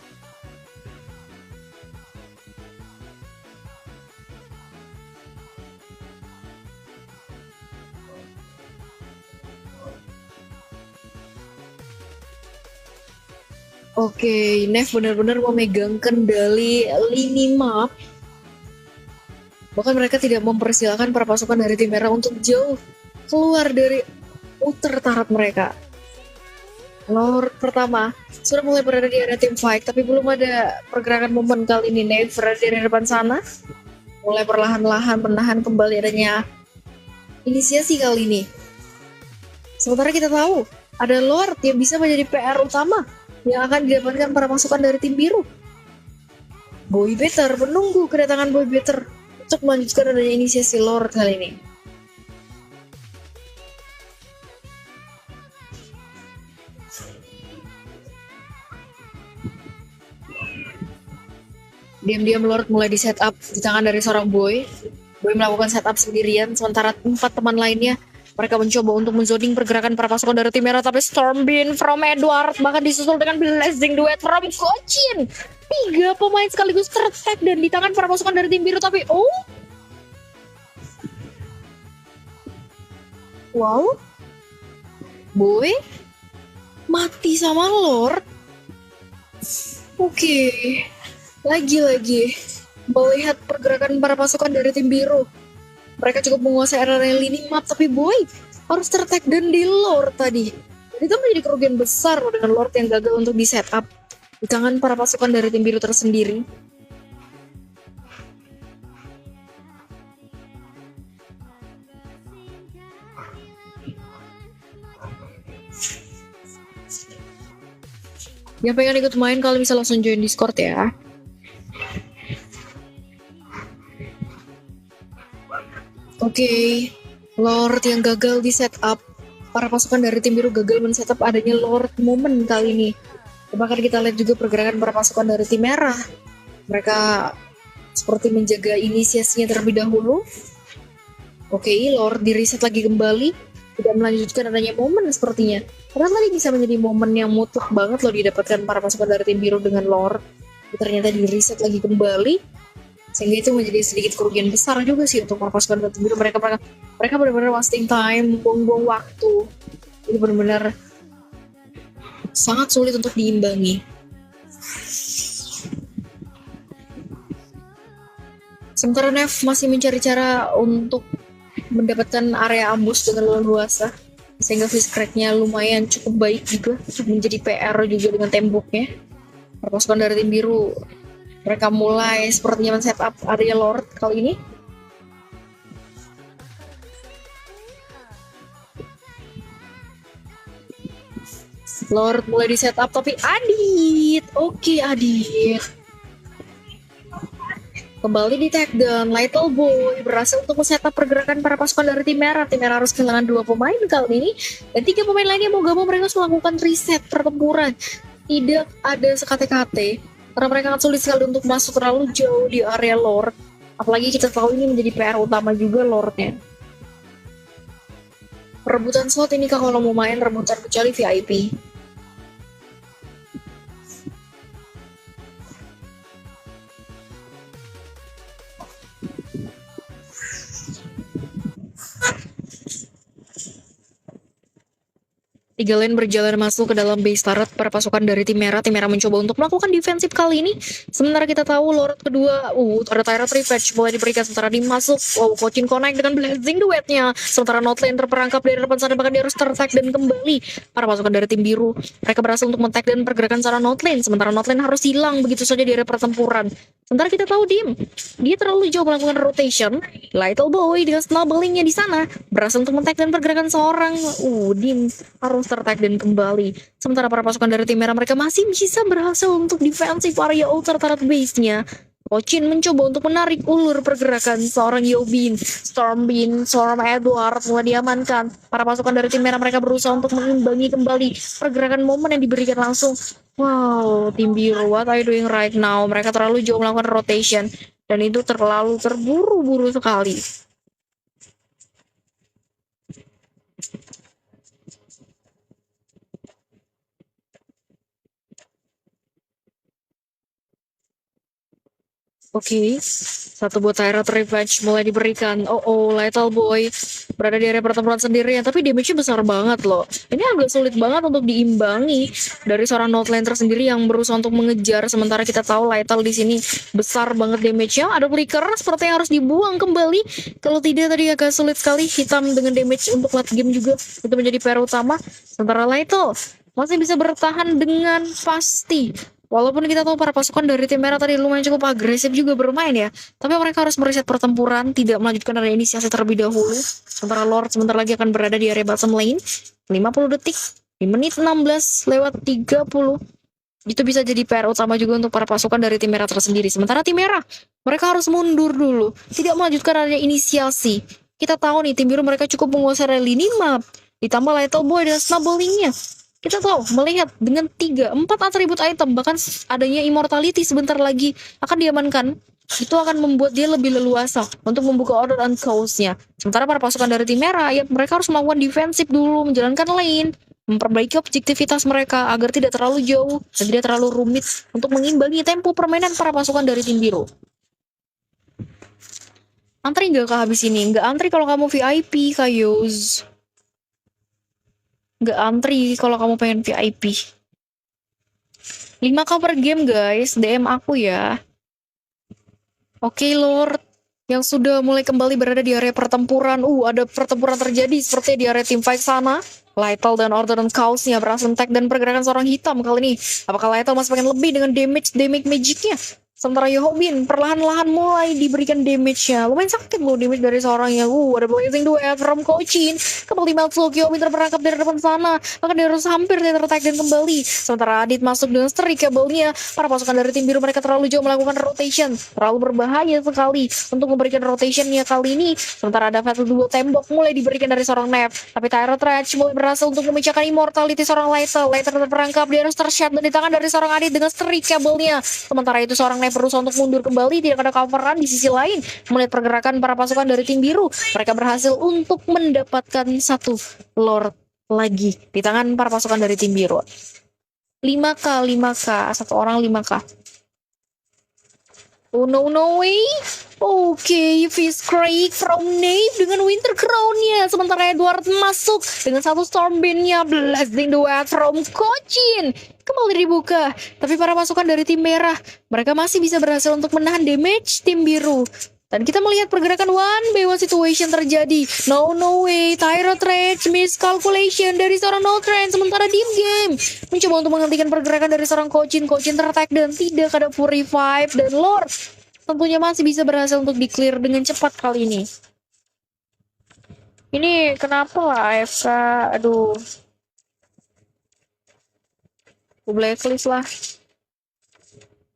Oke, Nev benar-benar memegang kendali lini map. Bahkan mereka tidak mempersilahkan para pasukan dari tim merah untuk jauh keluar dari outer turret mereka. Lord pertama sudah mulai berada di area tim fight, tapi belum ada pergerakan momen kali ini. Nev berada di depan sana, mulai perlahan-lahan menahan kembali adanya inisiasi kali ini. Sementara kita tahu ada Lord yang bisa menjadi PR utama yang akan didapatkan para pasukan dari tim biru. Boy Better menunggu kedatangan Boy Better untuk melanjutkan adanya inisiasi Lord kali ini. Diam-diam Lord mulai di setup di tangan dari seorang Boy. Boy melakukan setup sendirian, sementara 4 teman lainnya mereka mencoba untuk menzoning pergerakan para pasukan dari tim merah, tapi Stormbeam from Edward bahkan disusul dengan blazing duet from Kochin. 3 pemain sekaligus tertag dan di tangan para pasukan dari tim biru, tapi wow, Boy mati sama Lord. Oke. Lagi-lagi melihat pergerakan para pasukan dari tim biru. Mereka cukup menguasai area lini map, tapi Boy harus tertag dan di Lord tadi. Dan itu menjadi kerugian besar dengan Lord yang gagal untuk di setup di tangan para pasukan dari tim biru tersendiri. Yang pengen ikut main kalian bisa langsung join Discord ya. Oke, Lord yang gagal di setup. Para pasukan dari tim biru gagal men-setup adanya Lord moment kali ini. Bahkan kita lihat juga pergerakan para pasukan dari tim merah. Mereka seperti menjaga inisiasinya terlebih dahulu. Oke, Lord di reset lagi kembali. Tidak melanjutkan adanya momen sepertinya. Padahal tadi bisa menjadi momen yang mutlak banget loh didapatkan para pasukan dari tim biru dengan Lord. Ternyata di reset lagi kembali. Sehingga itu menjadi sedikit kerugian besar juga sih untuk para pasukan dari tim biru. Mereka benar-benar wasting time, buang-buang waktu. Itu benar-benar sangat sulit untuk diimbangi. Sementara Nev masih mencari cara untuk mendapatkan area ambush dengan leluasa, sehingga Fishcrack-nya lumayan cukup baik juga, cukup menjadi PR juga dengan temboknya. Para pasukan dari tim biru mereka mulai sepertinya men-setup area Lord kali ini. Lord mulai di setup, tapi Adit. Oke, Adit kembali di tag down. Little Boy berhasil untuk men-setup pergerakan para pasukan dari tim merah. Tim merah harus kehilangan 2 pemain kali ini, dan 3 pemain lainnya mau gak mau mereka harus melakukan reset pertempuran. Tidak ada sekate-kate karena mereka akan sulit sekali untuk masuk terlalu jauh di area Lord. Apalagi kita tahu ini menjadi PR utama juga Lordnya. Perebutan slot ini kalau mau main rebutan kecuali VIP. Tiga lane berjalan masuk ke dalam base turret para pasukan dari tim merah. Tim merah mencoba untuk melakukan defensif kali ini. Sementara kita tahu Lord kedua, ada Tyrant Revenge mulai diberikan sementara dimasuk. Kochin connect dengan blazing duetnya. Sementara Not Lane terperangkap dari depan sana, bahkan dia harus tertag dan kembali. Para pasukan dari tim biru, mereka berhasil untuk men-tag dan pergerakan secara Not Lane. Sementara Not Lane harus hilang begitu saja di area pertempuran. Sementara kita tahu dia terlalu jauh melakukan rotation. Little Boy dengan snowballingnya di sana berhasil untuk men-tag dan pergerakan seorang. Dim harus tertag dan kembali. Sementara para pasukan dari tim merah mereka masih bisa berhasil untuk defensif area outer turret base-nya. Kochin mencoba untuk menarik ulur pergerakan seorang Yobin, Stormbeam, Storm Edward mulai diamankan. Para pasukan dari tim merah mereka berusaha untuk mengimbangi kembali pergerakan momen yang diberikan langsung. Wow, tim biru, what are you doing right now? Mereka terlalu jauh melakukan rotation dan itu terlalu terburu-buru sekali. Oke, satu buat Tyrant Revenge mulai diberikan. Lethal Boy berada di area pertempuran sendirian, tapi damage-nya besar banget loh. Ini agak sulit banget untuk diimbangi dari seorang Northland sendiri yang berusaha untuk mengejar. Sementara kita tahu Lethal di sini besar banget damage-nya. Ada flicker seperti yang harus dibuang kembali. Kalau tidak tadi agak sulit sekali. Hitam dengan damage untuk late game juga itu menjadi PR utama. Sementara Lethal masih bisa bertahan dengan pasti. Walaupun kita tahu para pasukan dari tim merah tadi lumayan cukup agresif juga bermain ya, tapi mereka harus mereset pertempuran, tidak melanjutkan area inisiasi terlebih dahulu. Sementara Lord sebentar lagi akan berada di area bottom lane. 50 detik, di menit 16 lewat 30. Itu bisa jadi PR utama juga untuk para pasukan dari tim merah tersendiri. Sementara tim merah, mereka harus mundur dulu, tidak melanjutkan area inisiasi. Kita tahu nih, tim biru mereka cukup menguasai lini map, ditambah Lethal Boy dan snowballingnya. Kita tahu, melihat dengan 3-4 atribut item, bahkan adanya immortality sebentar lagi akan diamankan, itu akan membuat dia lebih leluasa untuk membuka order and cause-nya. Sementara para pasukan dari tim merah, ya mereka harus melakukan defensif dulu, menjalankan lane, memperbaiki objektivitas mereka agar tidak terlalu jauh dan tidak terlalu rumit untuk mengimbangi tempo permainan para pasukan dari tim biru. Antri nggak kah habis ini? Nggak antri kalau kamu VIP, Kayos. Nggak antri kalau kamu pengen VIP. 5k per game guys, DM aku ya. Oke Lord, yang sudah mulai kembali berada di area pertempuran. Ada pertempuran terjadi seperti di area tim fight sana. Lethal dan Order and Chaos-nya berhasil tag dan pergerakan seorang hitam kali ini. Apakah Lethal masih pengen lebih dengan damage magicnya? Sementara Yohobin perlahan-lahan mulai diberikan damage-nya. Lumayan sakit loh damage dari seorang yang ada blazing duet from Kochin. Kembali Meltlock, Yohobin terperangkap dari depan sana. Bahkan dia harus hampir tertag dan kembali. Sementara Adit masuk dengan strik kabelnya. Para pasukan dari tim biru mereka terlalu jauh melakukan rotation. Terlalu berbahaya sekali untuk memberikan rotation-nya kali ini. Sementara ada Fatal Duel tembok mulai diberikan dari seorang Nep. Tapi Tyrant Rage mulai berhasil untuk memecahkan immortality seorang Lethal. Lethal terperangkap, dia harus tershot dan di tangan dari seorang Adit dengan strik kabelnya. Sementara itu seorang Nep berusaha untuk mundur kembali, tidak ada coveran di sisi lain. Melihat pergerakan para pasukan dari tim biru, mereka berhasil untuk mendapatkan satu Lord lagi di tangan para pasukan dari tim biru. 5k, satu orang 5k. Oh no way. Oke, Fist Craig from Nave dengan Winter Crown-nya. Sementara Edward masuk dengan satu Stormbane-nya. Blazing Duet from Kochin. Kembali dibuka. Tapi para pasukan dari tim merah, mereka masih bisa berhasil untuk menahan damage tim biru. Dan kita melihat pergerakan one by one situation terjadi. No way, Tyrant Rage miscalculation dari seorang Northland. Sementara Deep Game mencoba untuk menghentikan pergerakan dari seorang Kochin. Kochin ter-attack dan tidak ada Fury 5 dan Lord tentunya masih bisa berhasil untuk di-clear dengan cepat kali ini. Ini kenapa lah AFK? Aduh. Blacklist lah.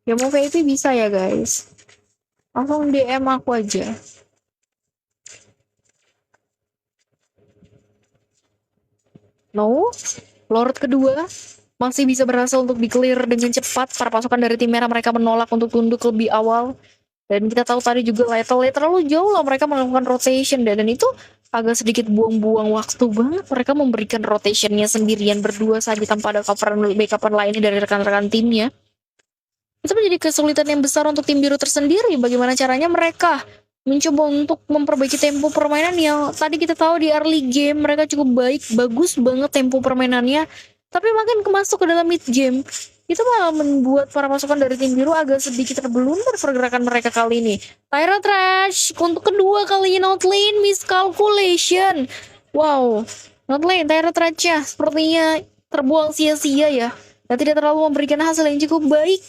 Ya mau VIP bisa ya guys. Langsung DM aku aja. No. Lord kedua masih bisa berhasil untuk di-clear dengan cepat. Para pasukan dari tim merah mereka menolak untuk tunduk lebih awal. Dan kita tahu tadi juga Lethal terlalu jauh lah mereka melakukan rotation dan itu agak sedikit buang-buang waktu banget. Mereka memberikan rotationnya sendirian berdua saja tanpa ada coveran backupan lainnya dari rekan-rekan timnya. Itu menjadi kesulitan yang besar untuk tim biru tersendiri. Bagaimana caranya mereka mencoba untuk memperbaiki tempo permainan yang tadi kita tahu di early game mereka cukup bagus banget tempo permainannya. Tapi makin masuk ke dalam mid game, itu malah membuat para pasukan dari tim biru agak sedikit terbelundar pergerakan mereka kali ini. Tyrant Rage untuk kedua kalinya Northlane miscalculation. Wow, Northlane Tyrant Rage-nya sepertinya terbuang sia-sia ya. Dan tidak terlalu memberikan hasil yang cukup baik.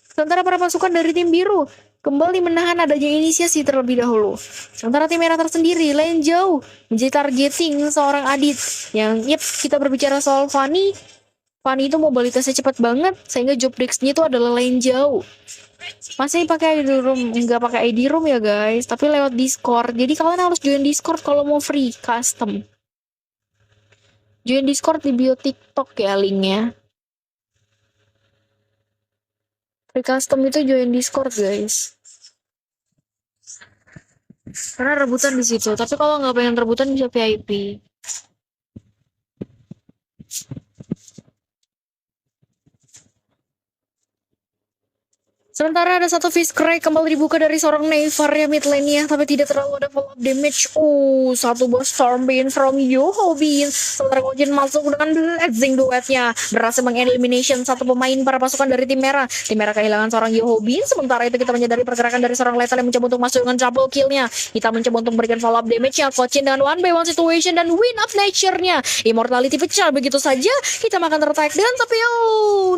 Sementara para pasukan dari tim biru kembali menahan adanya inisiasi terlebih dahulu. Sementara tim merah tersendiri lain jauh menjadi targeting seorang Adit. Yang kita berbicara soal Fanny itu mobilitasnya cepat banget sehingga job desk-nya itu adalah lane jauh. Masih pakai ID room, nggak pakai ID room ya guys, tapi lewat Discord. Jadi kalian harus join Discord kalau mau free custom. Join Discord di bio TikTok ya linknya. Free custom itu join Discord guys. Karena rebutan di situ. Tapi kalau nggak pengen rebutan bisa VIP. Sementara ada satu Fist Crack kembali dibuka dari seorang Nevar ya mid lane-nya, tapi tidak terlalu ada follow up damage. Satu bos Stormbeam from Yoho Bean. Sementara Gojin masuk dengan blazing duetnya, berhasil mengelimination satu pemain para pasukan dari tim merah. Tim merah kehilangan seorang Yoho Bean. Sementara itu kita menyadari pergerakan dari seorang Lethal yang mencoba untuk masuk dengan double kill-nya. Kita mencoba untuk memberikan follow up damage-nya. Gojin dengan 1v1 situation dan win of nature-nya. Immortality pecah begitu saja. Kita makan tertaik dan tapi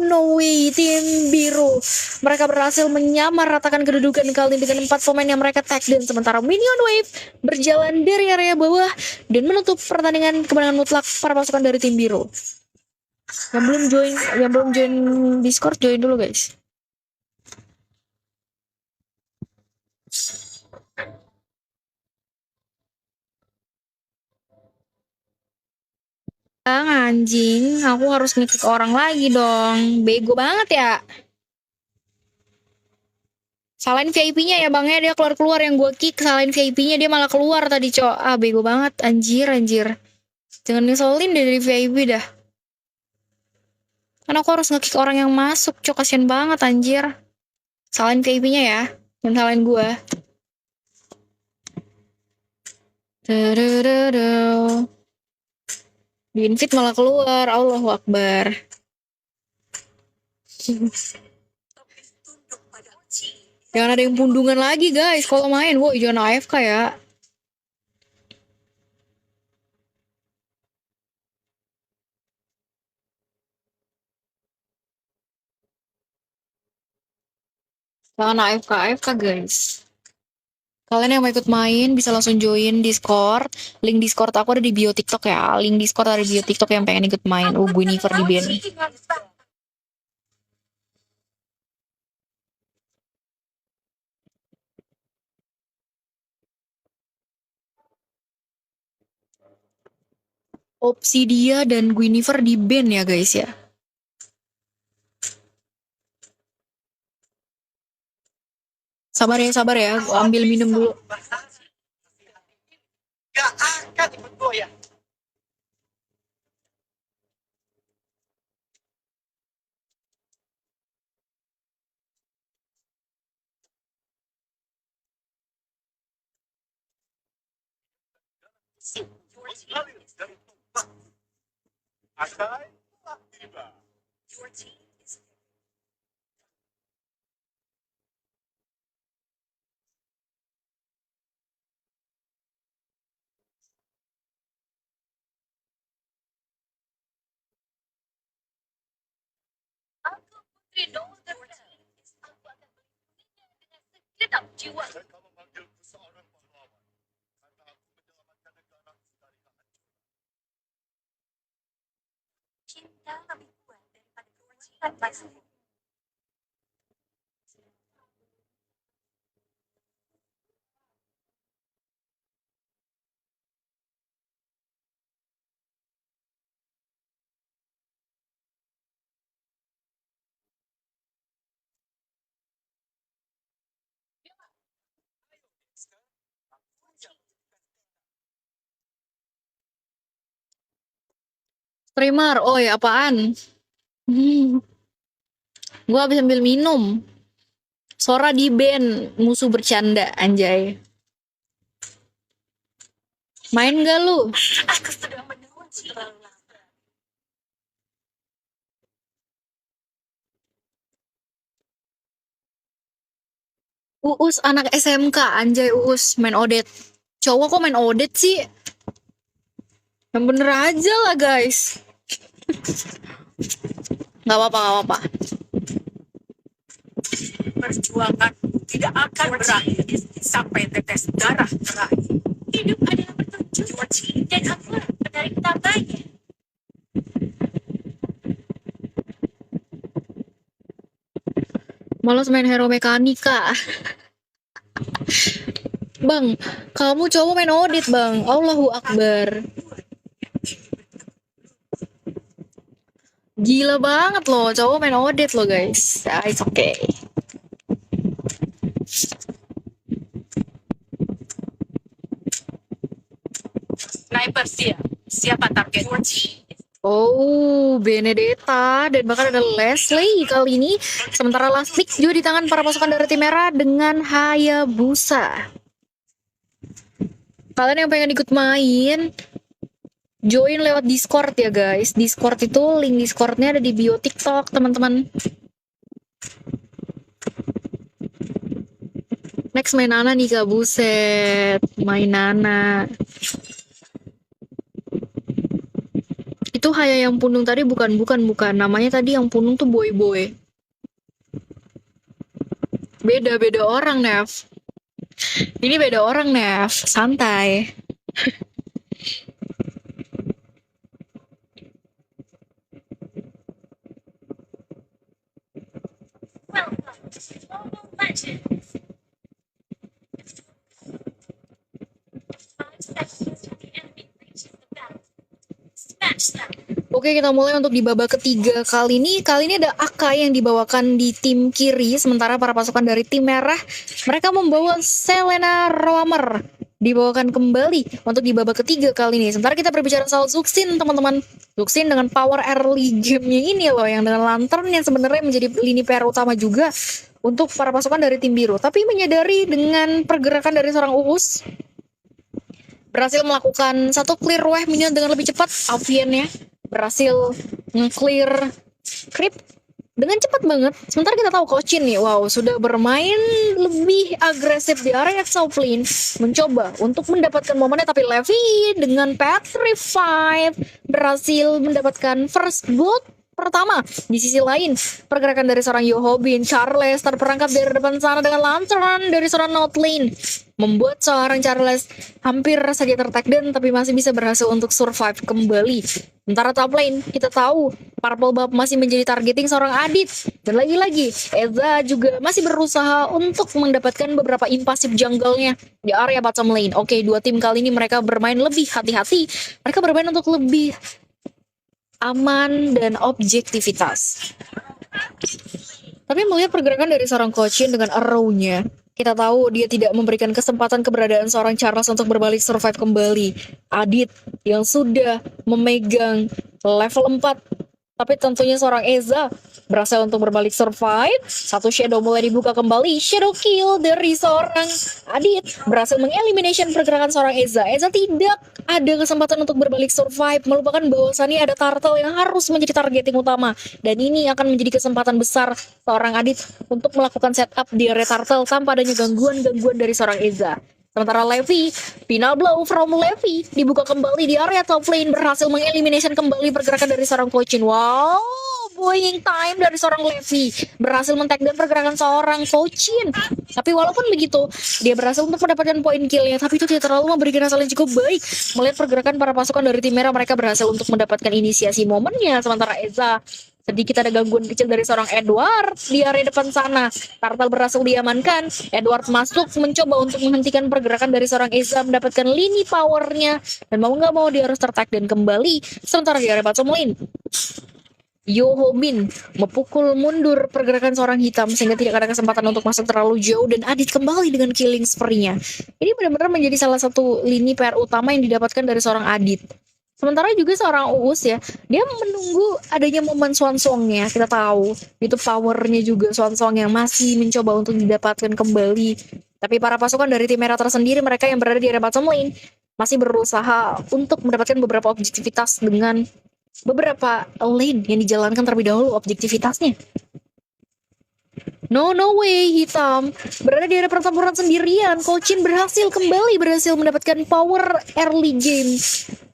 no way, tim biru. Mereka berhasil menyamaratakan kedudukan kali ini dengan 4 pemain yang mereka tag, dan sementara Minion Wave berjalan dari area bawah dan menutup pertandingan kemenangan mutlak para pasukan dari tim biru. Yang belum join Discord, join dulu guys. Anjing, aku harus nge-kick orang lagi dong. Bego banget ya. Salahin VIP-nya ya bang ya, dia keluar-keluar yang gue kick. Salahin VIP-nya, dia malah keluar tadi cok. Bego banget, anjir. Jangan ngeselin deh dari VIP dah. Kan aku harus nge-kick orang yang masuk cok, kasian banget anjir. Salahin VIP-nya ya, dan salahin gue. Di invite malah keluar, Allahu Akbar. Jangan ada yang pundungan lagi guys kalau main. Woi, jangan AFK ya. Jangan AFK guys. Kalian yang mau ikut main bisa langsung join Discord. Link Discord aku ada di bio TikTok ya. Link Discord ada di bio TikTok yang pengen ikut main. Guinevere di band. Obsidia dan Guinevere di band ya guys ya. Sabar ya, gua ambil minum dulu. Gak akan ikut gue ya. Cinta lebih kuat daripada kewajiban. Streamer, oi apaan? Gua habis ambil minum. Sora di band, musuh bercanda anjay. Main gak lu? Aku sudah menunggu terlalu lama. Uus anak SMK anjay. Uus main Odet. Cowok kok main Odet sih? Yang bener aja lah guys. Gak apa-apa. Perjuangan tidak akan berakhir sampai tetes darah terakhir. Hidup adalah petunjuk dan aku menarik tangannya. Malas main hero mekanika. Bang, kamu cowok main Odet bang. Allahu Akbar. Gila banget loh, cowok main Odet loh guys. It's okay. Sniper siapa target? Benedetta, dan bahkan ada Leslie kali ini. Sementara last pick juga di tangan para pasukan dari tim merah dengan Hayabusa. Kalian yang pengen ikut main, join lewat Discord ya guys. Discord itu, link Discordnya ada di bio TikTok teman-teman. Next main Nana nih Kak, buset. Main Nana. Itu Haya yang punung tadi bukan. Namanya tadi yang punung tuh Boy. Beda orang, Nev. Ini beda orang, Nev. Santai. Welcome to Mobile Legends. 5 seconds till the enemy reaches the battle. Smash them. Oke, kita mulai untuk di babak ketiga kali ini. Kali ini ada Akai yang dibawakan di tim kiri, sementara para pasukan dari tim merah mereka membawa Selena Roamer dibawakan kembali untuk di babak ketiga kali ini. Sementara kita berbicara soal Zuxin, teman-teman. Zuxin dengan power early game-nya ini loh, yang dengan lantern yang sebenarnya menjadi lini PR utama juga untuk para pasukan dari tim biru. Tapi menyadari dengan pergerakan dari seorang Uus, berhasil melakukan satu clear wave minion dengan lebih cepat. Avian-nya berhasil nge-clear creep dengan cepat banget. Sementara kita tahu Kochin nih, wow, sudah bermain lebih agresif di area top lane, mencoba untuk mendapatkan momennya, tapi Levi dengan Petrify berhasil mendapatkan first blood pertama. Di sisi lain, pergerakan dari seorang Yohobin, Charles terperangkap dari depan sana dengan lantern dari seorang North Lane, membuat seorang Charles hampir saja tertakedown tapi masih bisa berhasil untuk survive kembali. Sementara top lane, kita tahu Purple Buff masih menjadi targeting seorang Adit. Dan lagi-lagi, Eza juga masih berusaha untuk mendapatkan beberapa impasif jungle-nya di area bottom lane. Oke, dua tim kali ini mereka bermain lebih hati-hati. Mereka bermain untuk lebih aman dan objektivitas. Tapi melihat pergerakan dari seorang Kochin dengan arrow-nya, kita tahu dia tidak memberikan kesempatan keberadaan seorang Charles untuk berbalik survive kembali. Adit yang sudah memegang level 4, tapi tentunya seorang Eza berhasil untuk berbalik survive. Satu shadow mulai dibuka kembali. Shadow kill dari seorang Adit berhasil mengelimination pergerakan seorang Eza. Eza tidak ada kesempatan untuk berbalik survive, melupakan bahwasannya ada turtle yang harus menjadi targeting utama. Dan ini akan menjadi kesempatan besar seorang Adit untuk melakukan setup di area turtle tanpa adanya gangguan-gangguan dari seorang Eza. Sementara Levi, final blow from Levi dibuka kembali di area top lane, berhasil mengelimination kembali pergerakan dari seorang Kochin. Wow, boying time dari seorang Levi, berhasil men-take down pergerakan seorang Kochin. Tapi walaupun begitu, dia berhasil untuk mendapatkan poin killnya, tapi itu tidak terlalu memberikan hasil yang cukup baik. Melihat pergerakan para pasukan dari tim merah, mereka berhasil untuk mendapatkan inisiasi momennya. Sementara Eza, sedikit ada gangguan kecil dari seorang Edward di area depan sana. Turtle berhasil diamankan. Edward masuk mencoba untuk menghentikan pergerakan dari seorang Eza, mendapatkan lini powernya, dan mau nggak mau dia harus tertak dan kembali. Sementara di area bottom lane, Yohobin memukul mundur pergerakan seorang hitam sehingga tidak ada kesempatan untuk masuk terlalu jauh, dan Adit kembali dengan killing spree-nya. Ini benar-benar menjadi salah satu lini PR utama yang didapatkan dari seorang Adit. Sementara juga seorang Uus ya, dia menunggu adanya momen Swansong-nya. Kita tahu itu powernya juga Swansong yang masih mencoba untuk didapatkan kembali. Tapi para pasukan dari tim merah tersendiri, mereka yang berada di area bottom lane, masih berusaha untuk mendapatkan beberapa objektivitas dengan beberapa lane yang dijalankan terlebih dahulu objektivitasnya. No way, hitam berada di area pertempuran sendirian. Kochin berhasil mendapatkan power early game.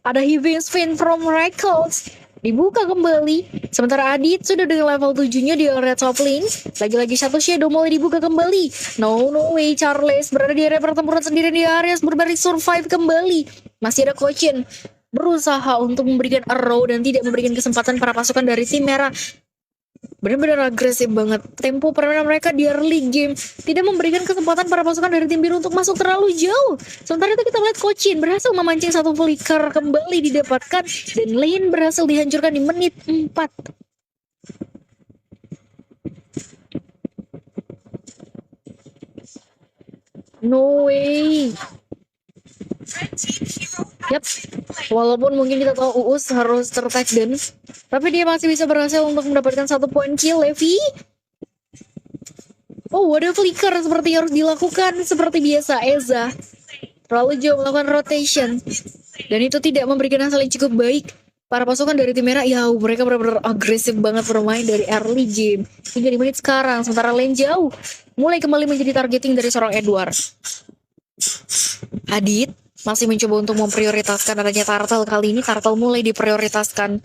Ada Heaving Spin from Records dibuka kembali. Sementara Adit sudah dengan level 7-nya di area top lane. Lagi-lagi satu shadow mulai dibuka kembali. No way, Charles berada di area pertempuran sendirian di area berbalik survive kembali. Masih ada Kochin berusaha untuk memberikan arrow dan tidak memberikan kesempatan para pasukan dari tim merah. Benar-benar agresif banget. Tempo permainan mereka di early game tidak memberikan kesempatan para pasukan dari tim biru untuk masuk terlalu jauh. Sementara itu kita melihat Kochin berhasil memancing satu flicker kembali didapatkan, dan lane berhasil dihancurkan di menit 4. No way. Red team hero Yap, walaupun mungkin kita tahu Uus harus tertag down, tapi dia masih bisa berhasil untuk mendapatkan 1 poin kill. Levi, oh ada flicker seperti harus dilakukan seperti biasa. Eza terlalu jauh melakukan rotation, dan itu tidak memberikan hasil yang cukup baik. Para pasukan dari tim merah, ya mereka benar-benar agresif banget bermain dari early game hingga di menit sekarang. Sementara lane jauh mulai kembali menjadi targeting dari seorang Edward. Adit masih mencoba untuk memprioritaskan adanya Turtle. Kali ini Turtle mulai diprioritaskan.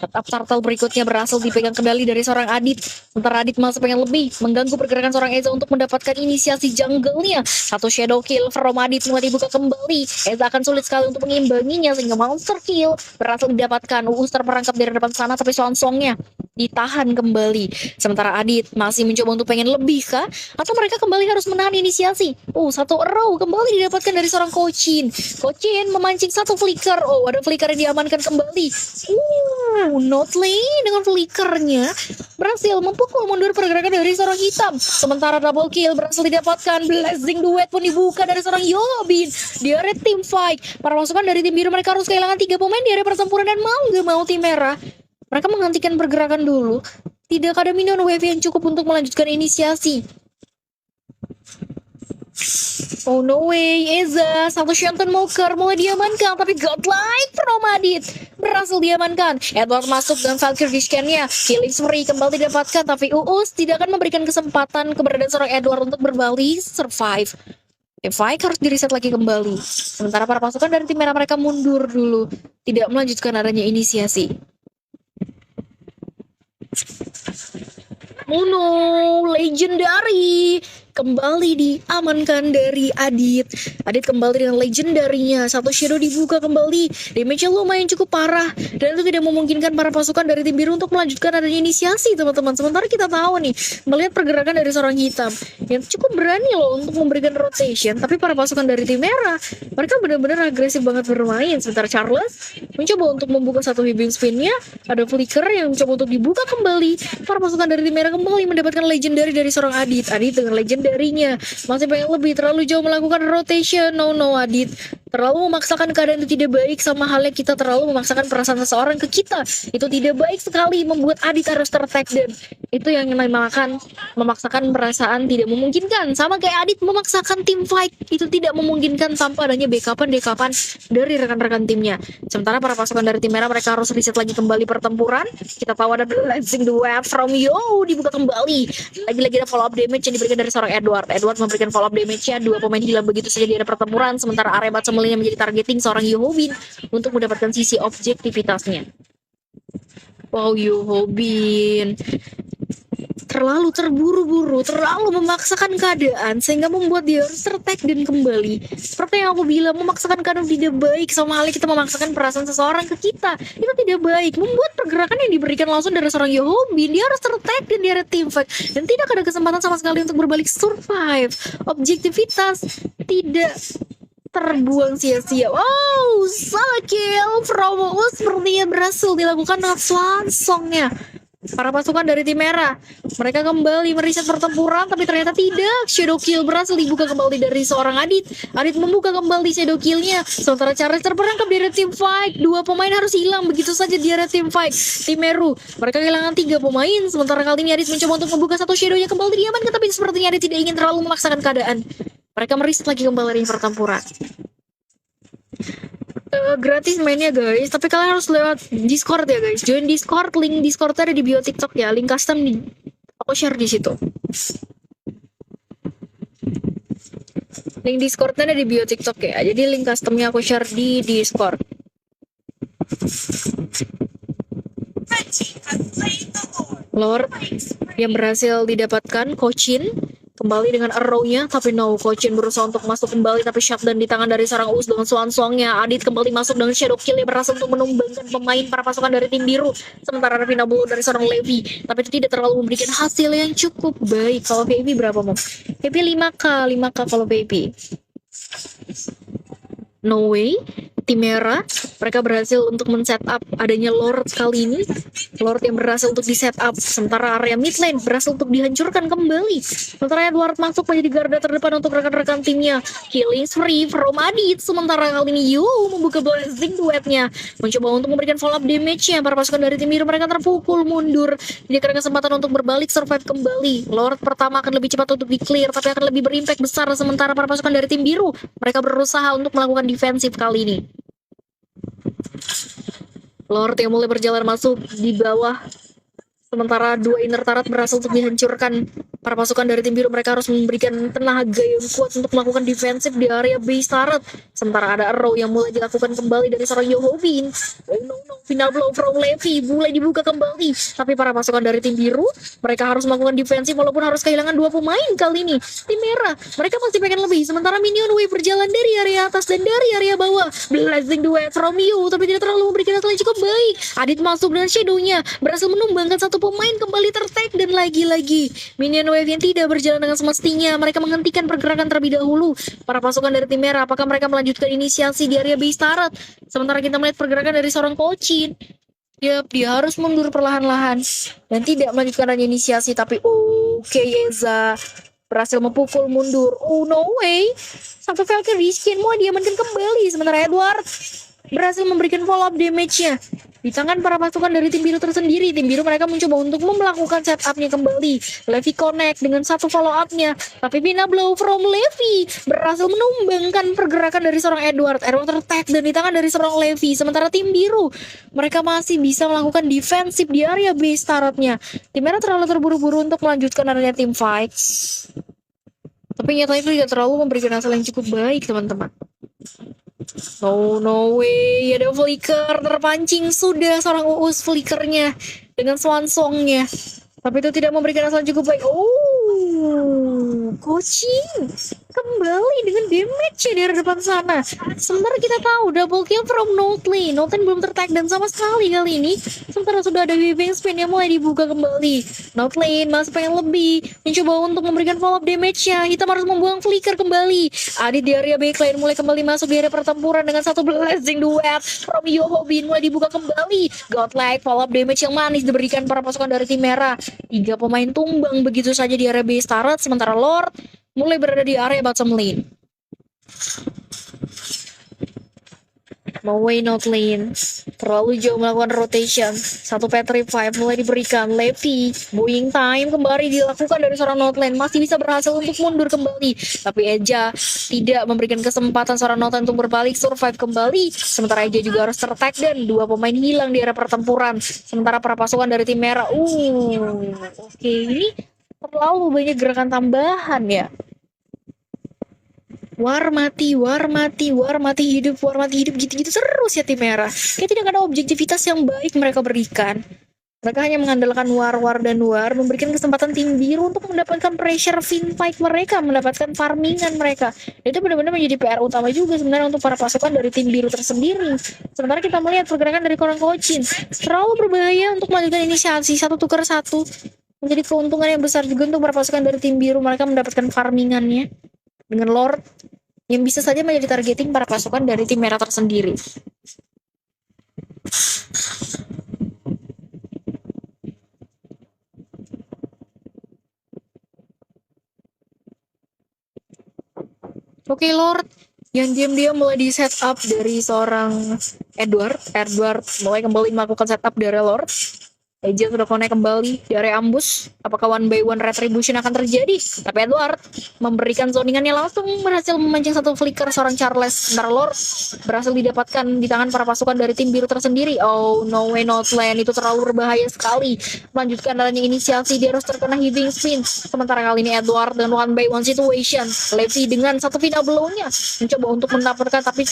Tetap Turtle berikutnya berhasil dipegang kendali dari seorang Adit. Sementara Adit masih pengen lebih mengganggu pergerakan seorang Eza untuk mendapatkan inisiasi jungle-nya. 1 shadow kill from Adit mulai dibuka kembali. Eza akan sulit sekali untuk mengimbanginya sehingga monster kill berhasil didapatkan. Uus terperangkap dari depan sana tapi Swansongnya ditahan kembali. Sementara Adit masih mencoba untuk pengen lebih kah? Atau mereka kembali harus menahan inisiasi? 1 arrow kembali didapatkan dari seorang Kochin. Kochin memancing 1 flicker. Ada flicker yang diamankan kembali. Notley dengan flickernya berhasil memukul mundur pergerakan dari seorang hitam. Sementara double kill berhasil didapatkan. Blazing duet pun dibuka dari seorang Yobin di area team fight. Para pasukan dari tim biru mereka harus kehilangan 3 pemain di area pertempuran, dan mau gak mau tim merah mereka menghentikan pergerakan dulu. Tidak ada minion wave yang cukup untuk melanjutkan inisiasi. Oh no way, Eza, 1 Shanton Moker mulai diamankan, tapi godlike from Adit berhasil diamankan. Edward masuk dengan Valkyrie di scan-nya. Killing spree kembali didapatkan, tapi Uus tidak akan memberikan kesempatan keberadaan seorang Edward untuk berbalik survive. Fight harus diriset lagi kembali. Sementara para pasukan dari tim merah mereka mundur dulu, tidak melanjutkan adanya inisiasi. Oh no, legendary kembali diamankan dari Adit. Adit kembali dengan legendarinya. 1 shadow dibuka kembali. Damage-nya lumayan cukup parah, dan itu tidak memungkinkan para pasukan dari tim biru untuk melanjutkan adanya inisiasi, teman-teman. Sementara kita tahu nih, melihat pergerakan dari seorang hitam yang cukup berani loh untuk memberikan rotation, tapi para pasukan dari tim merah mereka benar-benar agresif banget bermain. Sementara Charles mencoba untuk membuka 1 hibing spin-nya. Ada flicker yang mencoba untuk dibuka kembali. Para pasukan dari tim merah kembali mendapatkan legendary dari seorang Adit. Adit dengan legendarinya masih pengen lebih, terlalu jauh melakukan rotation. No Adit terlalu memaksakan keadaan itu tidak baik, sama halnya kita terlalu memaksakan perasaan seseorang ke kita. Itu tidak baik sekali, membuat Adit harus tertag down. Itu yang dinamakan memaksakan perasaan tidak memungkinkan. Sama kayak Adit memaksakan tim fight, itu tidak memungkinkan tanpa adanya backupan dari rekan-rekan timnya. Sementara para pasukan dari tim merah mereka harus reset lagi kembali pertempuran. Kita tahu ada blazing duet from Yo dibuka kembali. Lagi-lagi ada follow up damage yang diberikan dari seorang Edward. Edward memberikan follow up damage-nya. 2 pemain hilang begitu saja di area pertempuran. Sementara Arebat semelihnya menjadi targeting seorang Yohobin untuk mendapatkan sisi objektivitasnya. Wow, Yohobin terlalu terburu-buru, terlalu memaksakan keadaan sehingga membuat dia harus tertag dan kembali. Seperti yang aku bilang, memaksakan keadaan tidak baik, sama halnya kita memaksakan perasaan seseorang ke kita. Itu tidak baik, membuat pergerakan yang diberikan langsung dari seorang Yohobin, dia harus tertag dan dia ada team fight, dan tidak ada kesempatan sama sekali untuk berbalik survive. Objektivitas tidak terbuang sia-sia. Wow, kill from Uus sepertinya berhasil dilakukan dengan Swansongnya. Para pasukan dari tim merah mereka kembali meriset pertempuran, tapi ternyata tidak. Shadow kill berhasil dibuka kembali dari seorang Adit. Adit membuka kembali shadow killnya. Sementara Charles terperangkap di area team fight. 2 pemain harus hilang begitu saja di area team fight. Tim Meru mereka kehilangan 3 pemain. Sementara kali ini Adit mencoba untuk membuka 1 shadow yang kembali diamankan, tapi sepertinya Adit tidak ingin terlalu memaksakan keadaan. Mereka meriset lagi kembali di pertempuran. Gratis mainnya guys, tapi kalian harus lewat Discord ya guys. Join Discord, link Discord ada di bio TikTok ya, link custom aku share di situ. Link Discordnya ada di bio TikTok ya, jadi link customnya aku share di Discord. Lord yang berhasil didapatkan Kochin kembali dengan arrow-nya, tapi Kochin berusaha untuk masuk kembali, tapi shutdown di tangan dari seorang Uus dengan Swansongnya. Adit kembali masuk dengan shadow kill yang berhasil untuk menumbangkan pemain para pasukan dari tim biru. Sementara Ravina Bulu dari seorang Levi, tapi itu tidak terlalu memberikan hasil yang cukup baik. Kalau baby berapa mau? Baby 5k kalau baby. No way, tim merah. Mereka berhasil untuk men-setup adanya Lord kali ini. Lord yang berhasil untuk di-setup. Sementara area mid lane berhasil untuk dihancurkan kembali. Sementara Edward masuk menjadi garda terdepan untuk rekan-rekan timnya. Killing spree from Adit. Sementara kali ini Yu membuka blazing duetnya. Mencoba untuk memberikan follow up damage-nya. Para pasukan dari tim biru mereka terpukul mundur. Diberikan kesempatan untuk berbalik survive kembali. Lord pertama akan lebih cepat untuk di-clear, tapi akan lebih berimpact besar. Sementara para pasukan dari tim biru mereka berusaha untuk melakukan defensif kali ini. Lord yang mulai berjalan masuk di bawah. Sementara dua inner turret berhasil untuk dihancurkan. Para pasukan dari tim biru mereka harus memberikan tenaga yang kuat untuk melakukan defensif di area base turret. Sementara ada arrow yang mulai dilakukan kembali dari seorang Yohobin. Oh no, final blow from Levi mulai dibuka kembali. Tapi para pasukan dari tim biru mereka harus melakukan defensif walaupun harus kehilangan dua pemain kali ini. Tim merah mereka masih pengen lebih. Sementara minion wave berjalan dari area atas dan dari area bawah. Blazing duet from you tapi tidak terlalu memberikan hasil yang cukup baik. Adit masuk dengan shadownya berhasil menumbangkan satu pemain kembali tertag dan lagi-lagi minion wave yang tidak berjalan dengan semestinya. Mereka menghentikan pergerakan terlebih dahulu. Para pasukan dari tim merah apakah mereka melanjutkan inisiasi di area base turret? Sementara kita melihat pergerakan dari seorang Kochin. Yap, dia harus mundur perlahan-lahan dan tidak melanjutkan hanya inisiasi. Tapi Yeza berhasil memukul mundur. Oh no way. Sampai Valkyrie skin mau diamankan kembali. Sementara Edward berhasil memberikan follow up damage-nya di tangan para pasukan dari tim biru tersendiri. Tim biru mereka mencoba untuk melakukan setup-nya kembali. Levi connect dengan satu follow up-nya. Tapi Pina blow from Levi berhasil menumbangkan pergerakan dari seorang Edward. Edward tertag dan di tangan dari seorang Levi. Sementara tim biru mereka masih bisa melakukan defensif di area base turret-nya. Tim merah terlalu terburu-buru untuk melanjutkan area tim fight. Tapi nyatanya itu tidak terlalu memberikan hasil yang cukup baik, teman-teman. No way, ada flicker terpancing sudah seorang Uus flickernya dengan swan songnya, tapi itu tidak memberikan hasil cukup baik. Coaching kembali dengan damage di area depan sana. Sementara kita tahu double kill from Notlane. Notlane belum tertag dan sama sekali kali ini. Sementara sudah ada weaving spin yang mulai dibuka kembali. Notlane masih pengen lebih, mencoba untuk memberikan follow up damage-nya. Hitam harus membuang flicker kembali. Adit di area backline mulai kembali masuk di area pertempuran dengan satu blazing duet from Yohobin mulai dibuka kembali. Godlike follow up damage yang manis diberikan para pasukan dari tim merah. 3 pemain tumbang begitu saja di area base turret. Sementara Lord mulai berada di area bottom lane. No way Notlane terlalu jauh melakukan rotation. Satu petrify mulai diberikan. Levi buying time kembali dilakukan dari seorang Notlane. Masih bisa berhasil untuk mundur kembali. Tapi Eja tidak memberikan kesempatan seorang Notlane untuk berbalik survive kembali. Sementara Eja juga harus tertag dan 2 pemain hilang di area pertempuran. Sementara para pasukan dari tim merah oke, ini terlalu banyak gerakan tambahan ya. War mati hidup gitu-gitu terus ya tim merah. Kayak tidak ada objektivitas yang baik mereka berikan. Mereka hanya mengandalkan war dan war, memberikan kesempatan tim biru untuk mendapatkan pressure fin fight mereka, mendapatkan farmingan mereka. Itu benar-benar menjadi PR utama juga sebenarnya untuk para pasukan dari tim biru tersendiri. Sementara kita melihat pergerakan dari Korang Kochin terlalu berbahaya untuk melanjutkan inisiasi 1 tukar 1. Menjadi keuntungan yang besar juga untuk para pasukan dari tim biru. Mereka mendapatkan farmingannya dengan Lord yang bisa saja menjadi targeting para pasukan dari tim merah tersendiri. Oke, Lord yang diam-diam mulai di setup dari seorang Edward mulai kembali melakukan setup dari Lord. Eja sudah connect kembali di area ambush. Apakah 1 by 1 retribution akan terjadi? Tapi Edward memberikan zoningannya langsung berhasil memancing satu flicker seorang Charles. Sementara Lord berhasil didapatkan di tangan para pasukan dari tim biru tersendiri. Oh no way Notlane, itu terlalu berbahaya sekali. Melanjutkan adanya inisiasi, dia harus terkena heaving spin. Sementara kali ini Edward dengan 1 by 1 situation. Levi dengan satu final blow-nya mencoba untuk mendapatkan, tapi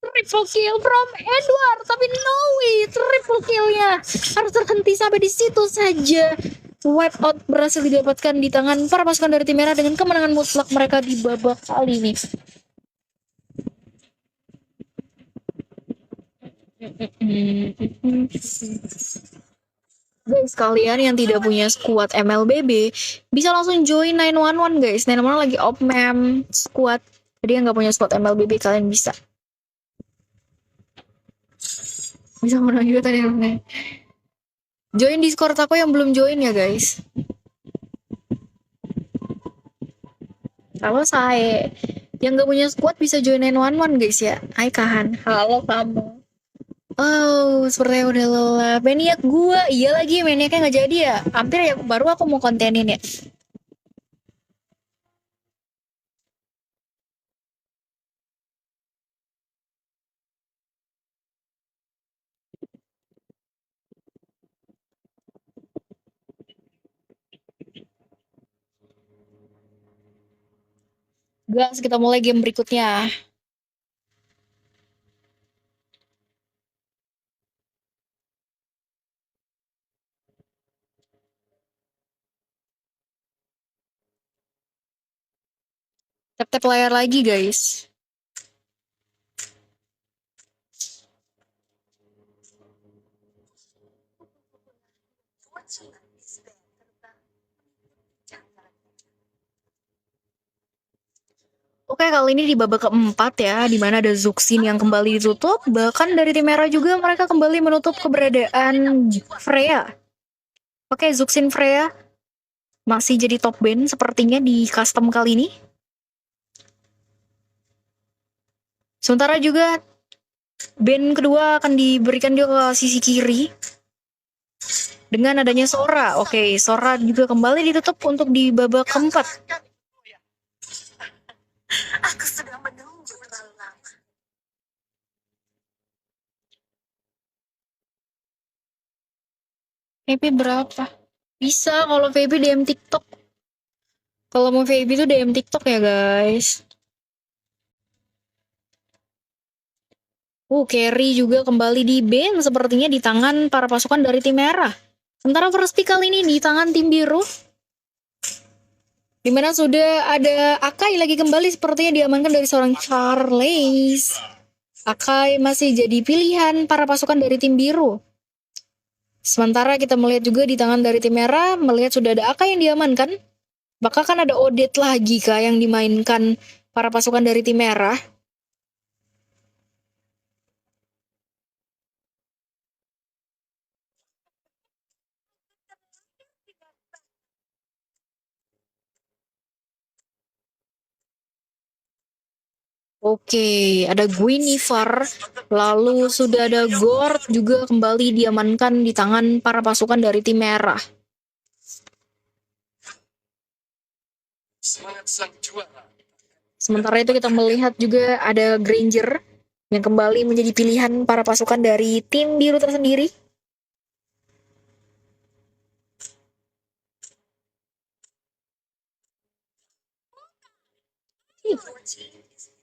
triple kill from Edward, tapi no way, triple killnya harus terhenti sampai di situ saja. Wipe out berhasil didapatkan di tangan para pasukan dari tim merah dengan kemenangan mutlak mereka di babak kali ini. Guys, kalian yang tidak punya squad MLBB bisa langsung join 911 guys. 911 lagi op mem squad. Jadi yang nggak punya squad MLBB kalian bisa. Bisa menang juga tadi namanya. Join Discord aku yang belum join ya guys. Kalau saya yang gak punya squad bisa join 911 guys ya. Hai Kahan. Halo kamu. Oh, sepertinya udah lelah. Maniak gua, iya lagi maniaknya nggak jadi ya. Hampir ya, baru aku mau kontenin ya. Gas, kita mulai game berikutnya. Tap-tap layar lagi guys. Oke, kali ini di babak keempat ya, di mana ada Zuxin yang kembali ditutup. Bahkan dari tim merah juga mereka kembali menutup keberadaan Freya. Oke, Zuxin Freya masih jadi top band sepertinya di custom kali ini. Sementara juga band kedua akan diberikan juga ke sisi kiri. Dengan adanya Sora. Oke, Sora juga kembali ditutup untuk di babak keempat. Aku sudah menunggu terlalu lama. VP berapa? Bisa kalau VP DM TikTok. Kalau mau VP itu DM TikTok ya guys. Carry juga kembali di ban sepertinya di tangan para pasukan dari tim merah. Sementara first pick kali ini di tangan tim biru. Dimana sudah ada Akai lagi kembali sepertinya diamankan dari seorang Charles. Akai masih jadi pilihan para pasukan dari tim biru. Sementara kita melihat juga di tangan dari tim merah, melihat sudah ada Akai yang diamankan. Maka kan ada Odette lagi kah yang dimainkan para pasukan dari tim merah. Oke, ada Guinevere, lalu sudah ada Gord juga kembali diamankan di tangan para pasukan dari tim merah. Semangat sang juara. Sementara itu kita melihat juga ada Granger yang kembali menjadi pilihan para pasukan dari tim biru tersendiri.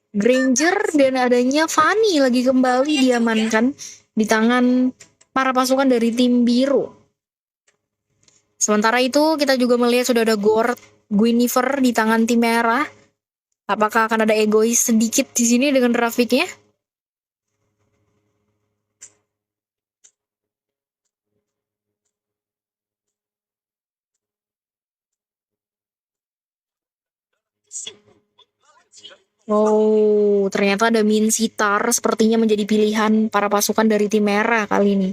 Granger dan adanya Fanny lagi kembali diamankan di tangan para pasukan dari tim biru. Sementara itu kita juga melihat sudah ada Gord, Guinevere di tangan tim merah. Apakah akan ada egois sedikit di sini dengan grafiknya? Oh, ternyata ada Min Sitar sepertinya menjadi pilihan para pasukan dari tim merah kali ini.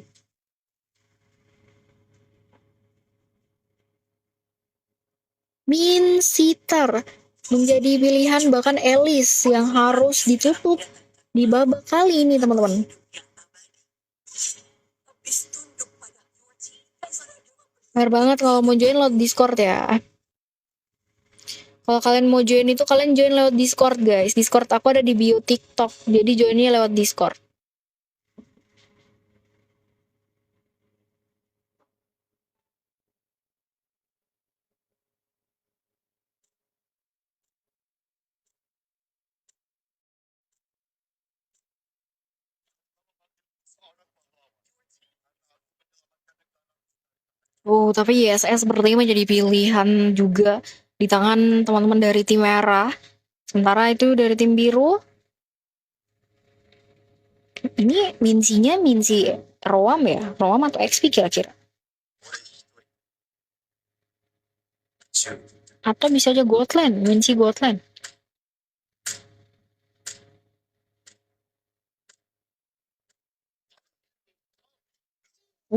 Min Sitar menjadi pilihan bahkan Alice yang harus ditutup di babak kali ini teman-teman. Benar banget kalau mau join lewat Discord ya. Kalau kalian mau join itu kalian join lewat Discord guys. Discord aku ada di bio TikTok. Jadi joinnya lewat Discord. Oh, tapi ISS sepertinya menjadi pilihan juga di tangan teman-teman dari tim merah. Sementara itu dari tim biru. Ini Minsi Roam ya? Roam atau XP kira-kira? Atau bisa aja Gotland, Minsi Gotland.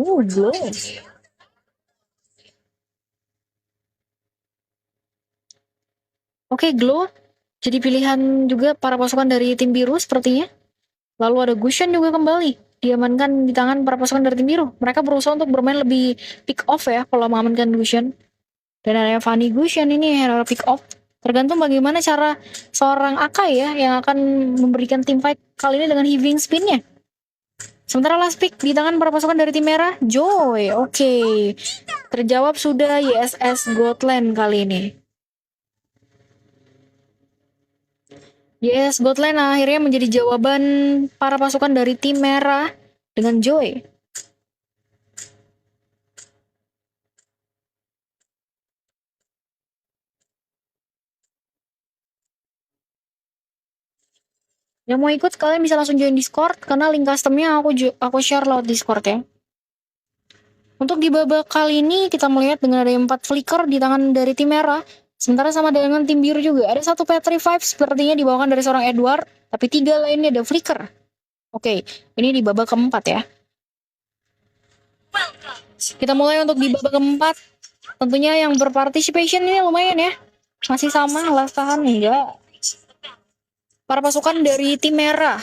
Glow. Oke, Glow jadi pilihan juga para pasukan dari tim biru sepertinya. Lalu ada Gusion juga kembali diamankan di tangan para pasukan dari tim biru. Mereka berusaha untuk bermain lebih pick off ya kalau mengamankan Gusion. Dan ada Fanny Gusion ini hero pick off. Tergantung bagaimana cara seorang Akai ya yang akan memberikan tim fight kali ini dengan heaving spinnya. Sementara last pick di tangan para pasukan dari tim merah, Joy. Oke. Terjawab sudah YSS Gotland kali ini. Yes, Gotland akhirnya menjadi jawaban para pasukan dari tim merah dengan Joy. Yang mau ikut kalian bisa langsung join Discord karena link customnya aku share lewat Discord ya. Untuk di babak kali ini kita melihat dengan ada 4 flicker di tangan dari tim merah. Sementara sama dengan tim biru juga ada satu P35 sepertinya dibawakan dari seorang Edward, tapi 3 lainnya ada flicker. Oke, ini di babak keempat ya. Kita mulai untuk di babak keempat. Tentunya yang berparticipation ini lumayan ya. Masih sama last tahan enggak. Para pasukan dari tim merah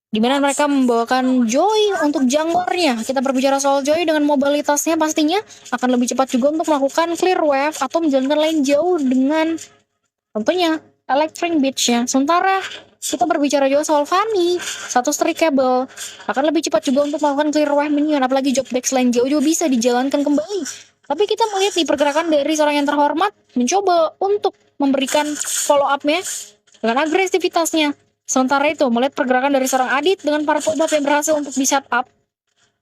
di mana mereka membawakan Joy untuk junglernya. Kita berbicara soal Joy dengan mobilitasnya pastinya akan lebih cepat juga untuk melakukan clear wave atau menjalankan lane jauh dengan tentunya Electric Beach-nya. Sementara kita berbicara juga soal Fanny, satu streakable akan lebih cepat juga untuk melakukan clear wave minion, apalagi job deck lane jauh juga bisa dijalankan kembali. Tapi kita melihat di pergerakan dari seorang yang terhormat mencoba untuk memberikan follow up-nya dengan agresivitasnya. Sementara itu, melihat pergerakan dari seorang Adit dengan para pembuat yang berhasil untuk di-set up,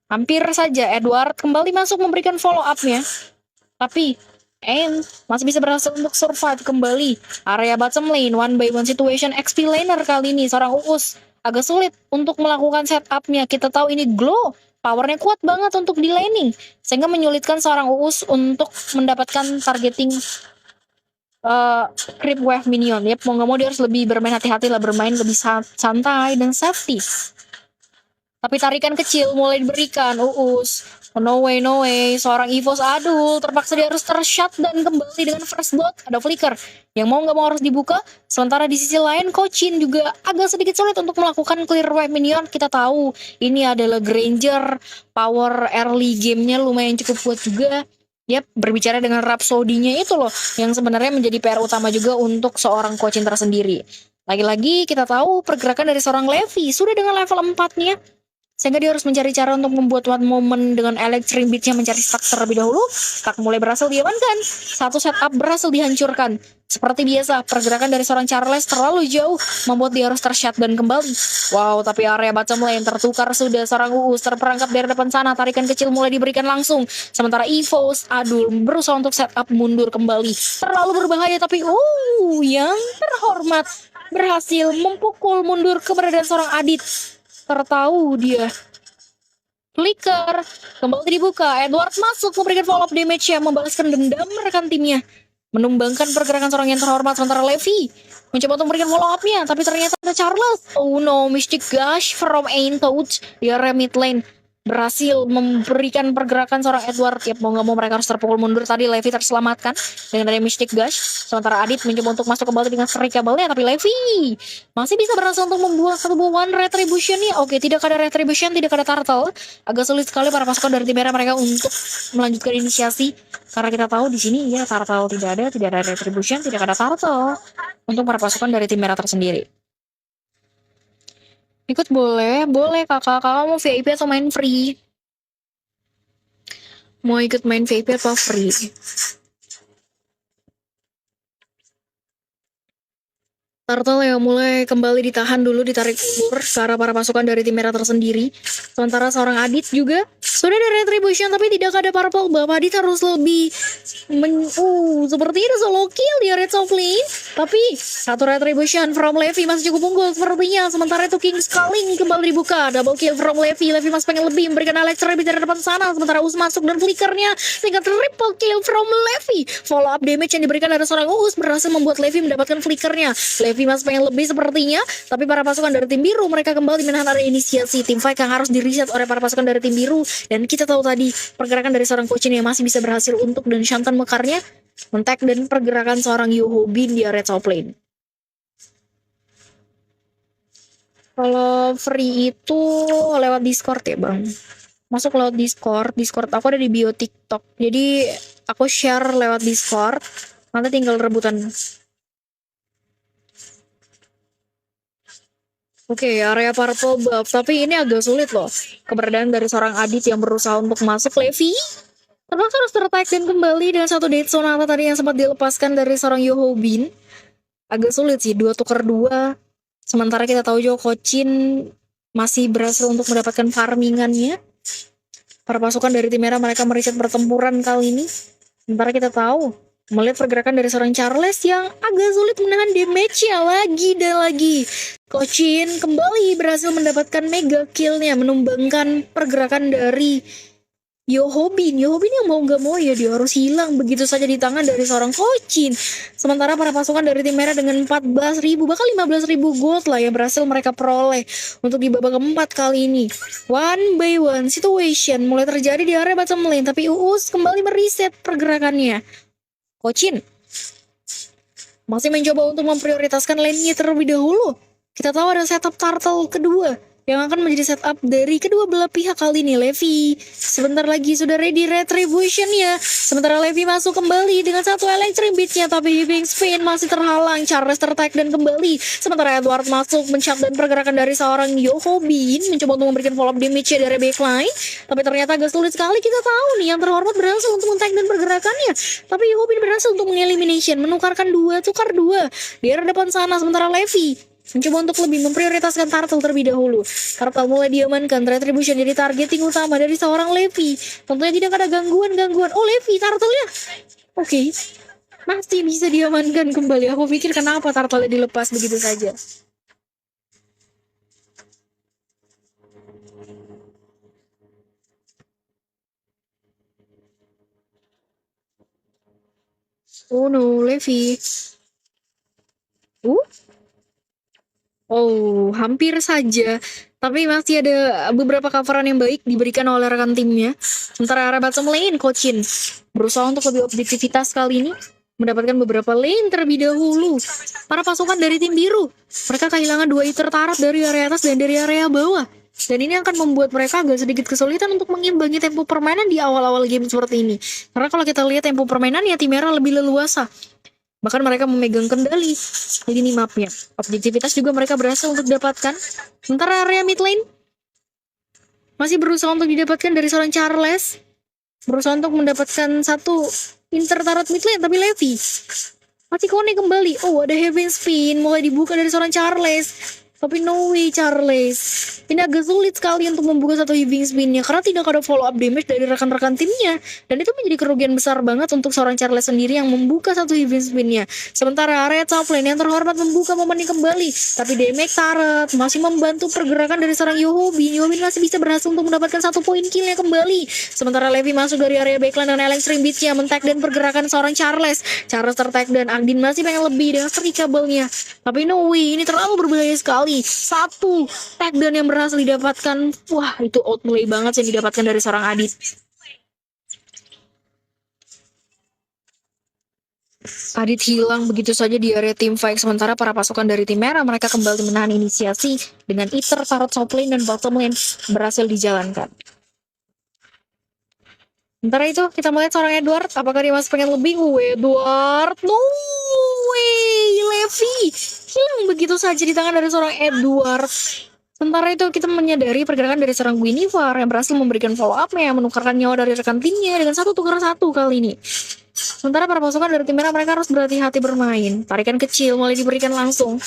hampir saja Edward kembali masuk memberikan follow up-nya. Tapi, masih bisa berhasil untuk survive kembali. Area bottom lane, 1-by-1 situation XP laner kali ini, seorang Uus agak sulit untuk melakukan setup-nya. Kita tahu ini Glow, powernya kuat banget untuk di laning, sehingga menyulitkan seorang Uus untuk mendapatkan targeting creep wave minion. Yep, mau nggak mau dia harus lebih bermain hati-hati lah, bermain lebih santai dan safety. Tapi tarikan kecil mulai diberikan Uus. Oh, no way, no way. Seorang Evos Adul terpaksa dia harus tershot dan kembali dengan first blood. Ada flicker yang mau nggak mau harus dibuka. Sementara di sisi lain Kochin juga agak sedikit sulit untuk melakukan clear wave minion. Kita tahu ini adalah Granger, power early gamenya lumayan cukup kuat juga. Yap, berbicara dengan Rhapsody-nya itu loh, yang sebenarnya menjadi PR utama juga untuk seorang Kochin tersendiri. Lagi-lagi kita tahu pergerakan dari seorang Levi sudah dengan level 4-nya, sehingga dia harus mencari cara untuk membuat one moment dengan Electric Beach-nya, mencari stack terlebih dahulu. Stack mulai berhasil diamankan, satu setup berhasil dihancurkan. Seperti biasa, pergerakan dari seorang Charles terlalu jauh, membuat dia harus tershutdown kembali. Wow, tapi area bottom lane tertukar sudah. Seorang Uus terperangkap dari depan sana, tarikan kecil mulai diberikan langsung. Sementara Evos Adul berusaha untuk setup mundur kembali. Terlalu berbahaya, tapi yang terhormat berhasil memukul mundur keberadaan seorang Adit. Tertahu dia. Flicker kembali dibuka. Edward masuk memberikan follow up damage yang membalaskan dendam rekan timnya, menumbangkan pergerakan seorang yang terhormat. Sementara Levi mencoba untuk memberikan follow up-nya, tapi ternyata ada Charles. Oh no, Mystic Gush from Aintout di area mid lane berhasil memberikan pergerakan seorang Edward. Yap, mau nggak mau mereka harus terpukul mundur. Tadi Levi terselamatkan dengan ada Mystic Gush. Sementara Adit mencoba untuk masuk kembali dengan streakable-nya, tapi Levi masih bisa berhasil untuk membuat satu buah one retribution-nya. Oke, tidak ada retribution, tidak ada turtle. Agak sulit sekali para pasukan dari tim merah mereka untuk melanjutkan inisiasi, karena kita tahu di sini ya turtle tidak ada retribution, tidak ada turtle untuk para pasukan dari tim merah tersendiri. Ikut boleh kakak mau VIP atau main free? Mau ikut main VIP atau free? Turtle yang mulai kembali ditahan dulu, ditarik ulur ke arah para pasukan dari tim merah tersendiri. Sementara seorang Adit juga sudah ada retribution, tapi tidak ada purple. Bapak Adit harus lebih sepertinya ada solo kill di red of lane, tapi satu retribution from Levi masih cukup unggul sepertinya. Sementara itu King Scaling kembali dibuka, double kill from Levi masih pengen lebih memberikan electric dari depan sana. Sementara Us masuk dan flickernya sehingga triple kill from Levi. Follow up damage yang diberikan dari seorang Us berhasil membuat Levi mendapatkan flickernya. Levi masih pengen lebih sepertinya, tapi para pasukan dari tim biru mereka kembali menahan area inisiasi. Tim fight yang harus di-reset oleh para pasukan dari tim biru, dan kita tahu tadi pergerakan dari seorang Kocin yang masih bisa berhasil untuk dan Shantan mekarnya men-tag dan pergerakan seorang Yoho Bin di area top lane. Kalau free itu lewat Discord ya bang, masuk lewat Discord aku ada di bio TikTok, jadi aku share lewat Discord, nanti tinggal rebutan. Oke, area purple buff, tapi ini agak sulit loh. Keberadaan dari seorang Adit yang berusaha untuk masuk. Levi terpaksa harus tertarik dan kembali dengan satu Dead Sonata tadi yang sempat dilepaskan dari seorang Yoho Bin. Agak sulit sih, 2 tukar 2. Sementara kita tahu juga Kocin masih berhasil untuk mendapatkan farmingannya. Para pasukan dari tim merah mereka meriset pertempuran kali ini. Sementara kita tahu melihat pergerakan dari seorang Charles yang agak sulit menahan damage-nya lagi dan lagi. Kocin kembali berhasil mendapatkan mega kill-nya, menumbangkan pergerakan dari Yoho Bin yang mau gak mau ya dia harus hilang begitu saja di tangan dari seorang Kocin. Sementara para pasukan dari tim merah dengan 14.000 bahkan 15.000 gold lah yang berhasil mereka peroleh untuk di babak keempat kali ini. One by one situation mulai terjadi di area bottom lane, tapi Uus kembali mereset pergerakannya. Kocin masih mencoba untuk memprioritaskan lane-nya terlebih dahulu. Kita tahu ada setup turtle kedua yang akan menjadi setup dari kedua belah pihak kali ini. Levi sebentar lagi sudah ready retribution ya. Sementara Levi masuk kembali dengan satu electric beat-nya, tapi Heaving Spin masih terhalang. Charles tertag dan kembali. Sementara Edward masuk dan pergerakan dari seorang Yoho Bin mencoba untuk memberikan follow up damage dari backline, tapi ternyata agak sulit sekali. Kita tahu nih yang terhormat berhasil untuk men-tag dan pergerakannya, tapi Yoho Bin berhasil untuk mengelimination, menukarkan 2 tukar 2 di area depan sana. Sementara Levi mencoba untuk lebih memprioritaskan turtle terlebih dahulu. Turtle mulai diamankan, retribution jadi targeting utama dari seorang Levi. Tentunya tidak ada gangguan-gangguan. Oh Levi, turtle-nya oke, masih bisa diamankan kembali. Aku pikir kenapa turtle-nya dilepas begitu saja. Oh no, Levi. Oh, hampir saja. Tapi masih ada beberapa coveran yang baik diberikan oleh rekan timnya. Sementara arah bottom lane, Kocin berusaha untuk lebih objektivitas kali ini, mendapatkan beberapa lane terlebih dahulu. Para pasukan dari tim biru, mereka kehilangan 2 Ether Turret dari area atas dan dari area bawah. Dan ini akan membuat mereka agak sedikit kesulitan untuk mengimbangi tempo permainan di awal-awal game seperti ini. Karena kalau kita lihat tempo permainan ya tim merah lebih leluasa. Bahkan mereka memegang kendali di mapnya. Objektivitas juga mereka berhasil untuk didapatkan. Sementara area mid lane masih berusaha untuk didapatkan dari seorang Charles. Berusaha untuk mendapatkan satu intertarot mid lane, tapi Levi masih connect kembali. Oh, ada Heaven Spin mulai dibuka dari seorang Charles. Tapi no way Charles. Ini agak sulit sekali untuk membuka satu Heaving Spin-nya karena tidak ada follow up damage dari rekan-rekan timnya. Dan itu menjadi kerugian besar banget untuk seorang Charles sendiri yang membuka satu Heaving Spin-nya. Sementara area top lane yang terhormat membuka momen ini kembali. Tapi damage turret masih membantu pergerakan dari seorang Yoho Bin. Yoho Bin masih bisa berhasil untuk mendapatkan 1 poin kill-nya kembali. Sementara Levi masuk dari area backline dengan electric beat-nya, men-tag dan pergerakan seorang Charles. Charles tertag dan Agdin masih pengen lebih dengan free kabelnya. Tapi no way, ini terlalu berbahaya sekali. 1 tag down yang berhasil didapatkan. Wah, itu outplay banget yang didapatkan dari seorang Adit. Adit hilang begitu saja di area tim fight. Sementara para pasukan dari tim merah mereka kembali menahan inisiasi dengan Ether, Tarot, top lane, dan bottom lane berhasil dijalankan. Sementara itu kita melihat seorang Edward. Apakah dia masih pengen lebih? Edward, no way, Levi hilang begitu saja di tangan dari seorang Edward. Sementara itu kita menyadari pergerakan dari seorang Guinevere yang berhasil memberikan follow up-nya, menukarkan nyawa dari rekan timnya dengan 1 tukar 1 kali ini. Sementara para pasukan dari tim merah mereka harus berhati-hati bermain. Tarikan kecil mulai diberikan langsung.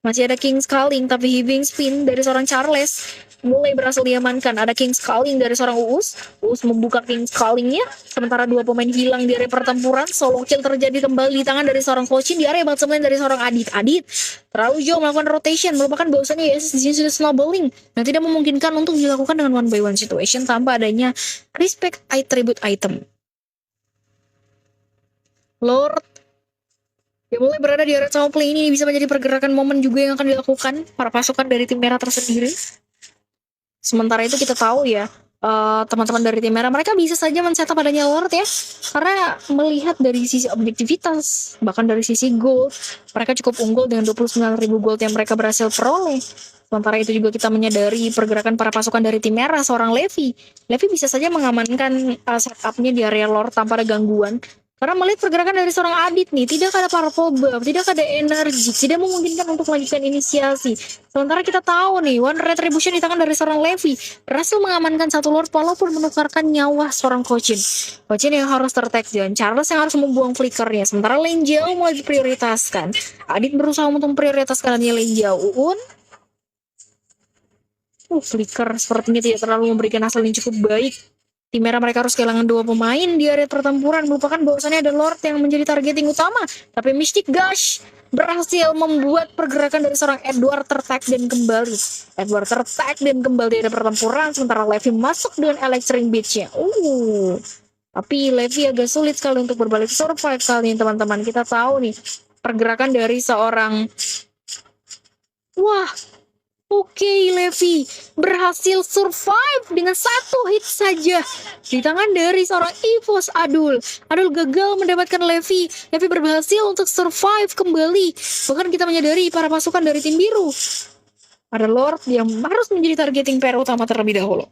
Masih ada King's Calling, tapi Heaving Spin dari seorang Charles mulai berhasil diamankan. Ada King's Calling dari seorang Uus. Uus membuka King's Calling-nya. Sementara 2 pemain hilang di area pertempuran. Solo kill terjadi kembali di tangan dari seorang Kocin di area bottom lane dari seorang Adit. Adit terlalu jauh melakukan rotation, merupakan bahwasannya YSS di sini sudah snowballing yang tidak memungkinkan untuk dilakukan dengan 1 by 1 situation tanpa adanya respect attribute item. Lord Yang mulai berada di area top lane ini bisa menjadi pergerakan momen juga yang akan dilakukan para pasukan dari tim merah tersendiri. Sementara itu kita tahu ya, teman-teman dari tim merah mereka bisa saja men-setup adanya Lord ya, karena melihat dari sisi objektivitas bahkan dari sisi gold mereka cukup unggul dengan 29.000 gold yang mereka berhasil peroleh. Sementara itu juga kita menyadari pergerakan para pasukan dari tim merah, seorang Levi bisa saja mengamankan setupnya di area Lord tanpa ada gangguan. Karena melihat pergerakan dari seorang Adit nih, tidak ada powerful buff, tidak ada energi, tidak memungkinkan untuk melanjutkan inisiasi. Sementara kita tahu nih, One Retribution di tangan dari seorang Levi berhasil mengamankan satu Lord walaupun menukarkan nyawa seorang Kochin. Kochin yang harus tertag dan Charles yang harus membuang flickernya. Sementara lane jauh mulai diprioritaskan. Adit berusaha untuk memprioritaskan lane jauh. Flicker sepertinya tidak terlalu memberikan hasil yang cukup baik. Tim merah mereka harus kehilangan 2 pemain di area pertempuran, melupakan bahwasannya ada Lord yang menjadi targeting utama. Tapi Mystic Gush berhasil membuat pergerakan dari seorang Edward tertag dan kembali. Edward tertag dan kembali di area pertempuran, sementara Levi masuk dengan Electric Beach-nya. Tapi Levi agak sulit sekali untuk berbalik survive kali ini teman-teman. Kita tahu nih, pergerakan dari seorang... Oke, Levi berhasil survive dengan satu hit saja di tangan dari seorang EVOS Adul. Adul gagal mendapatkan Levi. Levi berhasil untuk survive kembali. Bahkan kita menyadari para pasukan dari tim biru. Ada Lord yang harus menjadi targeting pair utama terlebih dahulu.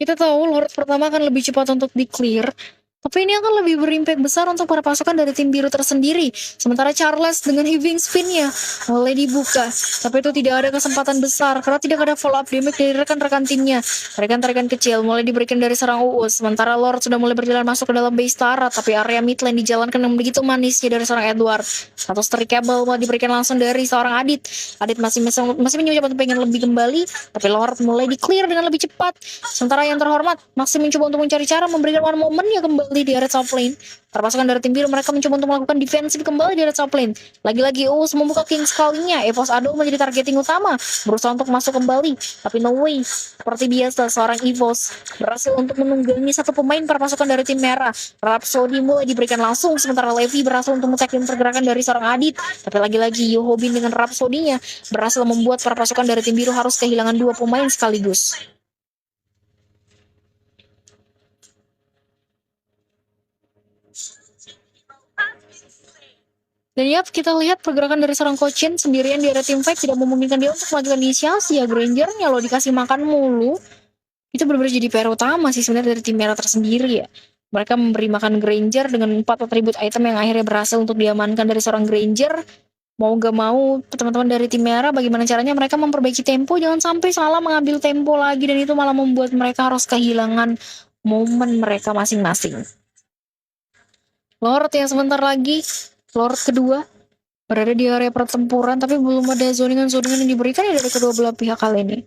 Kita tahu Lord pertama akan lebih cepat untuk di-clear. Tapi ini akan lebih berimpact besar untuk para pasukan dari tim biru tersendiri. Sementara Charles dengan heaving spin-nya mulai dibuka. Tapi itu tidak ada kesempatan besar karena tidak ada follow up damage dari rekan-rekan timnya. Rekan-rekan kecil mulai diberikan dari serang Uus. Sementara Lord sudah mulai berjalan masuk ke dalam base Tara. Tapi area mid lane dijalankan dengan begitu manisnya dari seorang Edward. Satu strikable mulai diberikan langsung dari seorang Adit. Adit masih mencoba untuk pengen lebih kembali. Tapi Lord mulai di-clear dengan lebih cepat. Sementara yang terhormat masih mencoba untuk mencari cara memberikan one moment-nya kembali di area top lane. Para pasukan dari tim biru mereka mencoba untuk melakukan defensif kembali di area top lane. Lagi-lagi Uus membuka king sekalinya. EVOS Adul menjadi targeting utama, berusaha untuk masuk kembali. Tapi no way. Seperti biasa seorang EVOS berhasil untuk menunggangi satu pemain para pasukan dari tim merah. Rhapsody mulai diberikan langsung, sementara Levi berhasil untuk mengecek pergerakan dari seorang Adit. Tapi lagi-lagi Yohobin dengan Rhapsody-nya berhasil membuat para pasukan dari tim biru harus kehilangan 2 pemain sekaligus. Dan kita lihat pergerakan dari seorang Kochin sendirian di area team fight tidak memungkinkan dia untuk melakukan inisiasi ya. Grangernya loh dikasih makan mulu. Itu benar-benar jadi PR utama sih sebenarnya dari tim merah tersendiri ya. Mereka memberi makan Granger dengan 4 atribut item yang akhirnya berhasil untuk diamankan dari seorang Granger. Mau gak mau teman-teman dari tim merah bagaimana caranya mereka memperbaiki tempo, jangan sampai salah mengambil tempo lagi dan itu malah membuat mereka harus kehilangan momen mereka masing-masing. Lord yang sebentar lagi Lord kedua berada di area pertempuran, tapi belum ada zoningan yang diberikan ya dari kedua belah pihak kali ini.